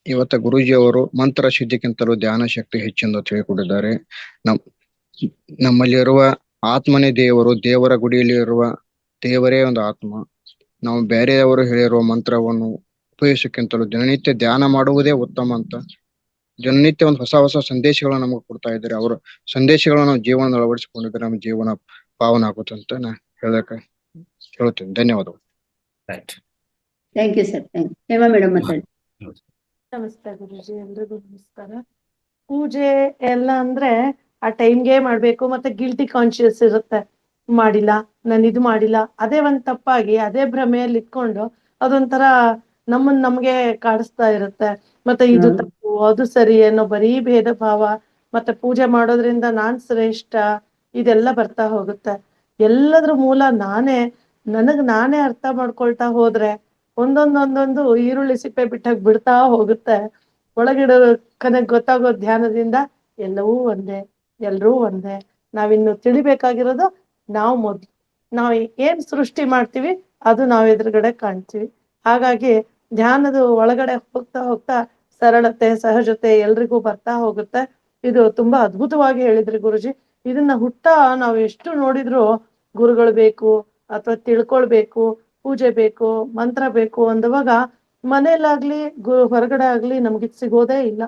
ಇವತ್ತ ಗುರೂಜಿಯವರು ಮಂತ್ರ ಸಿದ್ಧಿಗಿಂತಲೂ ಧ್ಯಾನ ಶಕ್ತಿ ಹೆಚ್ಚೆಂದು ತಿಳಿದುಕೊಂಡಿದ್ದಾರೆ. ನಮ್ಮಲ್ಲಿರುವ ಆತ್ಮನೇ ದೇವರು, ದೇವರ ಗುಡಿಯಲ್ಲಿರುವ ದೇವರೇ ಒಂದು ಆತ್ಮ. ನಾವು ಬೇರೆಯವರು ಹೇಳಿರುವ ಮಂತ್ರವನ್ನು ಉಪಯೋಗಿಸಕ್ಕಿಂತಲೂ ದಿನನಿತ್ಯ ಧ್ಯಾನ ಮಾಡುವುದೇ ಉತ್ತಮ ಅಂತ ದಿನನಿತ್ಯ ಒಂದು ಹೊಸ ಹೊಸ ಸಂದೇಶಗಳನ್ನ ನಮಗೆ ಕೊಡ್ತಾ ಇದ್ದಾರೆ. ಅವರ ಸಂದೇಶಗಳನ್ನ ನಾವು ಜೀವನ ಅಳವಡಿಸಿಕೊಂಡಿದ್ರೆ ನಮ್ಮ ಜೀವನ ಪಾವನ ಆಗುತ್ತೆ ಅಂತ ನಾ ಹೇಳ್ತೇನೆ. ಧನ್ಯವಾದಗಳು. Right. Thank you sir. Thank you. Hema madam ಮಾತಾಡಿ. ನಮಸ್ತೆ ಗುರುಜಿ, ಎಲ್ರಿಗೂ ನಮಸ್ಕಾರ. ಪೂಜೆ ಎಲ್ಲ ಅಂದ್ರೆ ಆ ಟೈಮ್ಗೆ ಮಾಡ್ಬೇಕು, ಮತ್ತೆ ಗಿಲ್ಟಿ ಕಾನ್ಶಿಯಸ್ ಇರುತ್ತೆ. ಮಾಡಿಲ್ಲ, ನಾನು ಇದು ಮಾಡಿಲ್ಲ, ಅದೇ ಒಂದ್ ತಪ್ಪಾಗಿ ಅದೇ ಭ್ರಮೆಯಲ್ಲಿ ಇಟ್ಕೊಂಡು ಅದೊಂಥರ ನಮ್ಗೆ ಕಾಡಿಸ್ತಾ ಇರುತ್ತೆ. ಮತ್ತೆ ಇದು ತಪ್ಪು, ಅದು ಸರಿ ಅನ್ನೋ ಬರೀ ಭೇದ ಭಾವ, ಮತ್ತೆ ಪೂಜೆ ಮಾಡೋದ್ರಿಂದ ನಾನ್ ಶ್ರೇಷ್ಠ, ಇದೆಲ್ಲ ಬರ್ತಾ ಹೋಗುತ್ತೆ. ಎಲ್ಲದ್ರ ಮೂಲ ನಾನೇ ಅರ್ಥ ಮಾಡ್ಕೊಳ್ತಾ ಹೋದ್ರೆ ಒಂದೊಂದೊಂದೊಂದು ಈರುಳ್ಳಿ ಸಿಪ್ಪೆ ಬಿಟ್ಟಾಗ ಬಿಡ್ತಾ ಹೋಗುತ್ತೆ. ಒಳಗಿಡೋ ಕನಕ್ ಗೊತ್ತಾಗೋ ಧ್ಯಾನದಿಂದ ಎಲ್ಲವೂ ಒಂದೇ, ಎಲ್ರೂ ಒಂದೇ. ನಾವಿನ್ನು ತಿಳಿಬೇಕಾಗಿರೋದು ನಾವು ಏನ್ ಸೃಷ್ಟಿ ಮಾಡ್ತೀವಿ ಅದು ನಾವ್ ಎದುರುಗಡೆ ಕಾಣ್ತೀವಿ. ಹಾಗಾಗಿ ಧ್ಯಾನದ ಒಳಗಡೆ ಹೋಗ್ತಾ ಹೋಗ್ತಾ ಸರಳತೆ, ಸಹಜತೆ ಎಲ್ರಿಗೂ ಬರ್ತಾ ಹೋಗುತ್ತೆ. ಇದು ತುಂಬಾ ಅದ್ಭುತವಾಗಿ ಹೇಳಿದ್ರಿ ಗುರುಜಿ. ಇದನ್ನ ನಾವು ಎಷ್ಟು ನೋಡಿದ್ರು ಗುರುಗಳು ಬೇಕು ಅಥವಾ ತಿಳ್ಕೊಳ್ಬೇಕು, ಪೂಜೆ ಬೇಕು, ಮಂತ್ರ ಬೇಕು ಅಂದವಾಗ ಮನೇಲಾಗ್ಲಿ ಹೊರಗಡೆ ಆಗ್ಲಿ ನಮ್ಗೆ ಸಿಗೋದೇ ಇಲ್ಲ.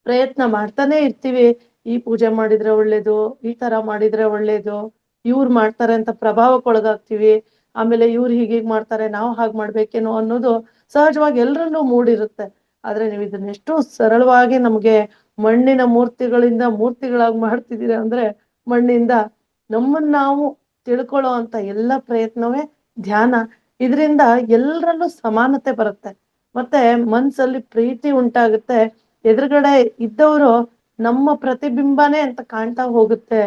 ಪ್ರಯತ್ನ ಮಾಡ್ತಾನೆ ಇರ್ತೀವಿ. ಈ ಪೂಜೆ ಮಾಡಿದ್ರೆ ಒಳ್ಳೇದು, ಈ ತರ ಮಾಡಿದ್ರೆ ಒಳ್ಳೇದು, ಇವ್ರು ಮಾಡ್ತಾರೆ ಅಂತ ಪ್ರಭಾವಕ್ಕೊಳಗಾಗ್ತೀವಿ. ಆಮೇಲೆ ಇವ್ರು ಹೀಗೀಗ್ ಮಾಡ್ತಾರೆ, ನಾವು ಹಾಗೆ ಮಾಡ್ಬೇಕೇನೋ ಅನ್ನೋದು ಸಹಜವಾಗಿ ಎಲ್ರಲ್ಲೂ ಮೂಡಿರುತ್ತೆ. ಆದ್ರೆ ನೀವು ಇದನ್ನೆಷ್ಟು ಸರಳವಾಗಿ ನಮ್ಗೆ ಮಣ್ಣಿನ ಮೂರ್ತಿಗಳಾಗಿ ಮಾಡ್ತಿದ್ದೀರಾ ಅಂದ್ರೆ, ಮಣ್ಣಿಂದ ನಮ್ಮನ್ನ ನಾವು ತಿಳ್ಕೊಳ್ಳೋ ಅಂತ ಎಲ್ಲ ಪ್ರಯತ್ನವೇ ಧ್ಯಾನ. ಇದರಿಂದ ಎಲ್ಲರಲ್ಲೂ ಸಮಾನತೆ ಬರುತ್ತೆ, ಮತ್ತೆ ಮನ್ಸಲ್ಲಿ ಪ್ರೀತಿ ಉಂಟಾಗುತ್ತೆ. ಎದುರುಗಡೆ ಇದ್ದವರು ನಮ್ಮ ಪ್ರತಿಬಿಂಬನೇ ಅಂತ ಕಾಣ್ತಾ ಹೋಗುತ್ತೆ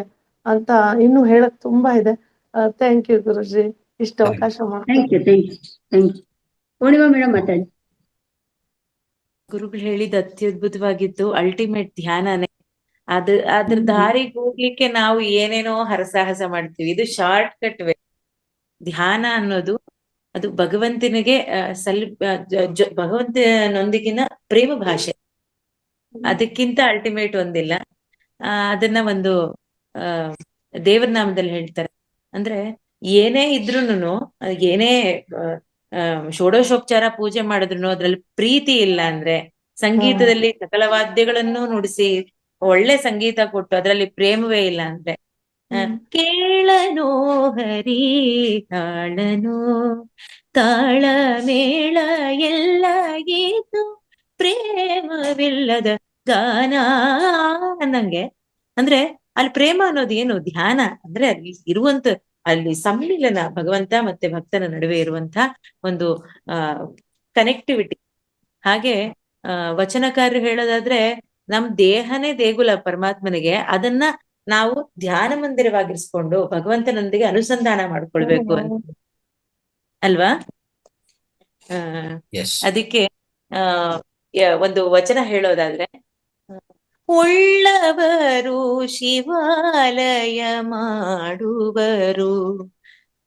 ಅಂತ ಇನ್ನು ಹೇಳಕ್ ತುಂಬಾ ಇದೆ. ಥ್ಯಾಂಕ್ ಯು ಗುರುಜಿ, ಇಷ್ಟು ಅವಕಾಶ thank you. Thank you. Thank you. Purnima madam ಮಾತಾಡಿ. ಗುರುಗಳು ಹೇಳಿದ ಅತ್ಯದ್ಭುತವಾಗಿತ್ತು. ಅಲ್ಟಿಮೇಟ್ ಧ್ಯಾನನೇ ಅದ್ರ ದಾರಿಗೆ ಹೋಗ್ಲಿಕ್ಕೆ ನಾವು ಏನೇನೋ ಹರಸಾಹಸ ಮಾಡ್ತೀವಿ. ಇದು ಶಾರ್ಟ್ ಕಟ್ ವೇ. ಧ್ಯಾನ ಅನ್ನೋದು ಅದು ಭಗವಂತನಿಗೆ ಭಗವಂತನೊಂದಿಗಿನ ಪ್ರೇಮ ಭಾಷೆ. ಅದಕ್ಕಿಂತ ಅಲ್ಟಿಮೇಟ್ ಒಂದಿಲ್ಲ. ಅದನ್ನ ಒಂದು ದೇವರ ನಾಮದಲ್ಲಿ ಹೇಳ್ತಾರೆ. ಅಂದ್ರೆ ಏನೇ ಇದ್ರುನು, ಏನೇ ಷೋಡಶೋಪಚಾರ ಪೂಜೆ ಮಾಡಿದ್ರು ಅದ್ರಲ್ಲಿ ಪ್ರೀತಿ ಇಲ್ಲ ಅಂದ್ರೆ, ಸಂಗೀತದಲ್ಲಿ ಸಕಲ ವಾದ್ಯಗಳನ್ನು ನುಡಿಸಿ ಒಳ್ಳೆ ಸಂಗೀತ ಕೊಟ್ಟು ಅದರಲ್ಲಿ ಪ್ರೇಮವೇ ಇಲ್ಲ ಅಂದ್ರೆ, ಕೇಳನೋ ಹರಿ ತಾಳನೋ ತಾಳ ಮೇಳ ಎಲ್ಲ ಗೀತು ಪ್ರೇಮವಿಲ್ಲದ ಗಾನ ಅನ್ನಂಗೆ. ಅಂದ್ರೆ ಅಲ್ಲಿ ಪ್ರೇಮ ಅನ್ನೋದು ಏನು? ಧ್ಯಾನ ಅಂದ್ರೆ ಅಲ್ಲಿ ಇರುವಂತ, ಅಲ್ಲಿ ಸಮ್ಮಿಲನ, ಭಗವಂತ ಮತ್ತೆ ಭಕ್ತನ ನಡುವೆ ಇರುವಂತ ಒಂದು ಕನೆಕ್ಟಿವಿಟಿ. ಹಾಗೆ ವಚನಕಾರರು ಹೇಳೋದಾದ್ರೆ, ನಮ್ ದೇಹನೇ ದೇಗುಲ ಪರಮಾತ್ಮನಿಗೆ, ಅದನ್ನ ನಾವು ಧ್ಯಾನ ಮಂದಿರವಾಗಿರಿಸ್ಕೊಂಡು ಭಗವಂತನೊಂದಿಗೆ ಅನುಸಂಧಾನ ಮಾಡ್ಕೊಳ್ಬೇಕು ಅಲ್ವಾ? ಅದಕ್ಕೆ ಒಂದು ವಚನ ಹೇಳೋದಾದ್ರೆ, ಉಳ್ಳವರು ಶಿವಾಲಯ ಮಾಡುವರು,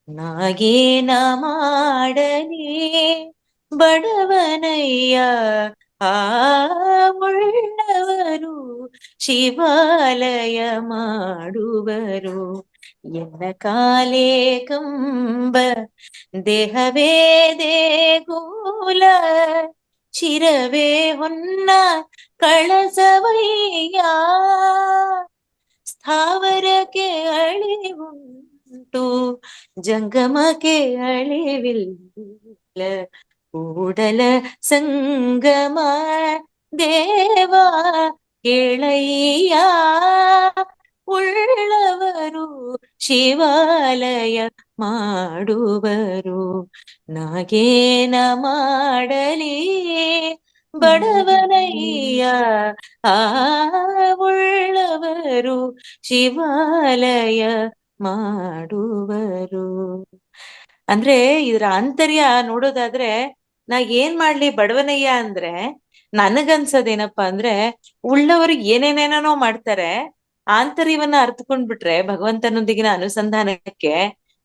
ನಾಗೇನ ಮಾಡಲಿ ಬಡವನಯ್ಯ ಆ ಉಳ್ಳವರು ಶಿವಾಲಯ ಮಾಡುವರು. ಎನ್ನ ಕಾಲೇ ಕಂಬ ದೇಹವೇ ದೇಗುಲ ಶಿರವೇ ಹೊನ್ನ ಕಳಸವಯ್ಯ. ಸ್ಥಾವರಕ್ಕೆ ಅಳಿವುಂಟು ಜಂಗಮಕ್ಕೆ ಅಳಿವಿಲ್ಲ. ಕೂಡಲ ಸಂಗಮ ದೇವ ಕೇಳಯ್ಯ ಉಳ್ಳವರು ಶಿವಾಲಯ ಮಾಡುವರು. ನಾಗೇನ ಮಾಡಲಿ ಬಡವನಯ್ಯ ಆ ಉಳ್ಳವರು ಶಿವಾಲಯ ಮಾಡುವರು. ಅಂದ್ರೆ ಇದ್ರ ಆಂತರ್ಯ ನೋಡೋದಾದ್ರೆ ನಾ ಏನ್ ಮಾಡ್ಲಿ ಬಡವನಯ್ಯ ಅಂದ್ರೆ ನನಗನ್ಸದೇನಪ್ಪಾ ಅಂದ್ರೆ ಉಳ್ಳವರು ಏನೇನೇನೋ ಮಾಡ್ತಾರೆ, ಆಂತರ್ಯವನ್ನ ಅರ್ಥಕೊಂಡ್ಬಿಟ್ರೆ ಭಗವಂತನೊಂದಿಗಿನ ಅನುಸಂಧಾನಕ್ಕೆ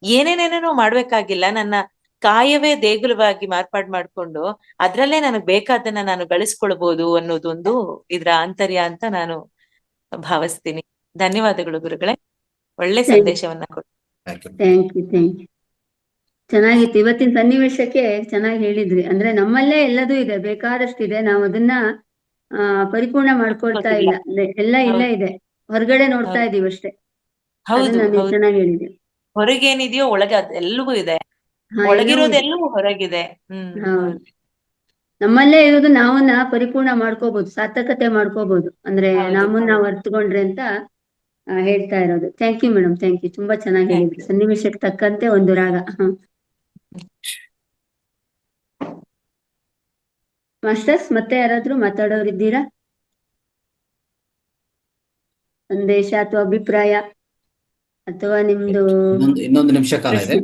ಏನೇನೇನೋ ಮಾಡ್ಬೇಕಾಗಿಲ್ಲ. ನನ್ನ ಕಾಯವೇ ದೇಗುಲವಾಗಿ ಮಾರ್ಪಾಡು ಮಾಡ್ಕೊಂಡು ಅದ್ರಲ್ಲೇ ನನಗ್ ಬೇಕಾದನ್ನ ನಾನು ಗಳಿಸ್ಕೊಳ್ಬಹುದು ಅನ್ನೋದೊಂದು ಇದ್ರ ಆಂತರ್ಯ ಅಂತ ನಾನು ಭಾವಿಸ್ತೀನಿ. ಧನ್ಯವಾದಗಳು ಗುರುಗಳೇ, ಒಳ್ಳೆ ಸಂದೇಶವನ್ನ ಕೊಟ್ಟು. Thank you. ಚೆನ್ನಾಗಿತ್ತು. ಇವತ್ತಿನ ಸನ್ನಿವೇಶಕ್ಕೆ ಚೆನ್ನಾಗಿ ಹೇಳಿದ್ರಿ. ಅಂದ್ರೆ ನಮ್ಮಲ್ಲೇ ಎಲ್ಲದೂ ಇದೆ, ಬೇಕಾದಷ್ಟಿದೆ, ನಾವು ಅದನ್ನ ಪರಿಪೂರ್ಣ ಮಾಡ್ಕೊಳ್ತಾ ಇಲ್ಲ. ಎಲ್ಲ ಇಲ್ಲೇ ಇದೆ, ಹೊರಗಡೆ ನೋಡ್ತಾ ಇದೀವಿ ಅಷ್ಟೇ. ಅದನ್ನ ನೀವು ಚೆನ್ನಾಗಿ ಹೇಳಿದ್ರಿ. ಹೊರಗೇನಿದೆಯೋ ಒಳಗೆ ಅದೆಲ್ಲವೂ ಇದೆ, ಒಳಗಿರೋದೆಲ್ಲವೂ ಹೊರಗಿದೆ. ಹೌದು, ನಮ್ಮಲ್ಲೇ ಇರೋದು ನಾವನ್ನ ಪರಿಪೂರ್ಣ ಮಾಡ್ಕೋಬಹುದು, ಸಾರ್ಥಕತೆ ಮಾಡ್ಕೋಬಹುದು, ಅಂದ್ರೆ ನಮ್ಮನ್ನ ನಾವು ಅರ್ಥಕೊಂಡ್ರೆ ಅಂತ ಹೇಳ್ತಾ ಇರೋದು. Thank you madam, thank you. ತುಂಬಾ ಚೆನ್ನಾಗಿ ಹೇಳಿದ್ರಿ. ಸನ್ನಿವೇಶಕ್ಕೆ ತಕ್ಕಂತೆ ಒಂದು ರಾಗ. ಮಾಸ್ಟರ್ಸ್, ಮತ್ತೆ ಯಾರಾದ್ರೂ ಮಾತಾಡೋರಿದ್ದೀರಾ? ಸಂದೇಶ ಅಥವಾ ಅಭಿಪ್ರಾಯ ಅಥವಾ ನಿಮ್ದು? ಇನ್ನೊಂದು ನಿಮಿಷ ಕಾಲ ಇದೆ.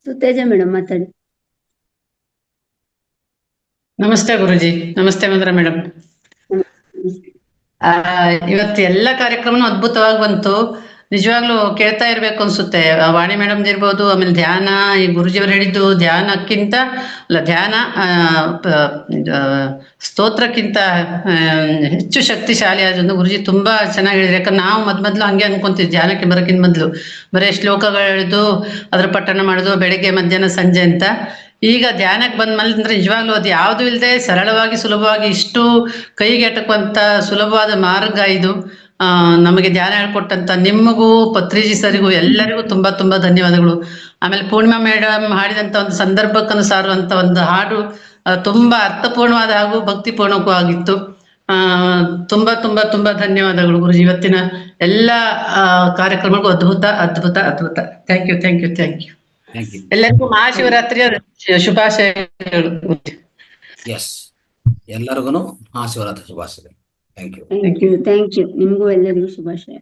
ಸುತೇಜ ಮೇಡಮ್ ಮಾತಾಡಿ. ನಮಸ್ತೆ ಗುರುಜಿ. ನಮಸ್ತೆ ಮಂತ್ರ ಮೇಡಮ್. ಇವತ್ತು ಎಲ್ಲ ಕಾರ್ಯಕ್ರಮನೂ ಅದ್ಭುತವಾಗಿ ಬಂತು. ನಿಜವಾಗ್ಲೂ ಕೇಳ್ತಾ ಇರ್ಬೇಕು ಅನ್ಸುತ್ತೆ. ವಾಣಿ ಮೇಡಮ್ ಇರ್ಬೋದು, ಆಮೇಲೆ ಧ್ಯಾನ, ಈ ಗುರುಜಿಯವ್ರು ಹೇಳಿದ್ದು ಧ್ಯಾನಕ್ಕಿಂತ ಅಲ್ಲ, ಧ್ಯಾನ ಸ್ತೋತ್ರಕ್ಕಿಂತ ಹೆಚ್ಚು ಶಕ್ತಿಶಾಲಿ ಅದನ್ನು ಗುರುಜಿ ತುಂಬಾ ಚೆನ್ನಾಗಿ ಹೇಳಿದ್ರು. ಯಾಕಂದ್ರೆ ನಾವು ಮೊದ್ಲು ಹಂಗೆ ಅನ್ಕೊಂತೀವಿ, ಧ್ಯಾನಕ್ಕೆ ಬರೋಕ್ಕಿಂತ ಮೊದ್ಲು ಬರೀ ಶ್ಲೋಕಗಳು ಹೇಳಿದು ಅದ್ರ ಪಠಣ ಮಾಡೋದು ಬೆಳಗ್ಗೆ ಮಧ್ಯಾಹ್ನ ಸಂಜೆ ಅಂತ. ಈಗ ಧ್ಯಾನಕ್ಕೆ ಬಂದ್ಮೇಲೆ ಅಂದ್ರೆ ನಿಜವಾಗ್ಲೂ ಅದು ಯಾವುದು ಇಲ್ಲದೆ ಸರಳವಾಗಿ ಸುಲಭವಾಗಿ ಇಷ್ಟು ಕೈಗೆ ಎಟಕುವಂತ ಸುಲಭವಾದ ಮಾರ್ಗ ಇದು. ನಮಗೆ ಧ್ಯಾನ ಹೇಳ್ಕೊಟ್ಟಂತ ನಿಮಗೂ ಪತ್ರಿಜಿ ಸರಿಗೂ ಎಲ್ಲರಿಗೂ ತುಂಬಾ ತುಂಬಾ ಧನ್ಯವಾದಗಳು. ಆಮೇಲೆ ಪೂರ್ಣಿಮಾ ಮೇಡಮ್ ಹಾಡಿದಂತ ಒಂದು ಸಂದರ್ಭಕ್ಕನುಸಾರುವಂತ ಒಂದು ಹಾಡು ತುಂಬಾ ಅರ್ಥಪೂರ್ಣವಾದ ಹಾಗೂ ಭಕ್ತಿಪೂರ್ಣಕ್ಕೂ ಆಗಿತ್ತು. ತುಂಬಾ ತುಂಬಾ ತುಂಬಾ ಧನ್ಯವಾದಗಳು ಗುರುಜಿ. ಇವತ್ತಿನ ಎಲ್ಲ ಕಾರ್ಯಕ್ರಮಕ್ಕೂ ಅದ್ಭುತ ಅದ್ಭುತ ಅದ್ಭುತ. Thank you, thank you, thank you. ಎಲ್ಲರಿಗೂ ಮಹಾಶಿವರಾತ್ರಿಯ ಶುಭಾಶಯಗಳು. ಎಸ್, ಎಲ್ಲರಿಗೂ ಮಹಾಶಿವರಾತ್ರಿ ಶುಭಾಶಯಗಳು. Thank you. Thank you, thank you. ನಿಮ್ಗೂ ಎಲ್ಲರಿಗೂ ಶುಭಾಶಯ.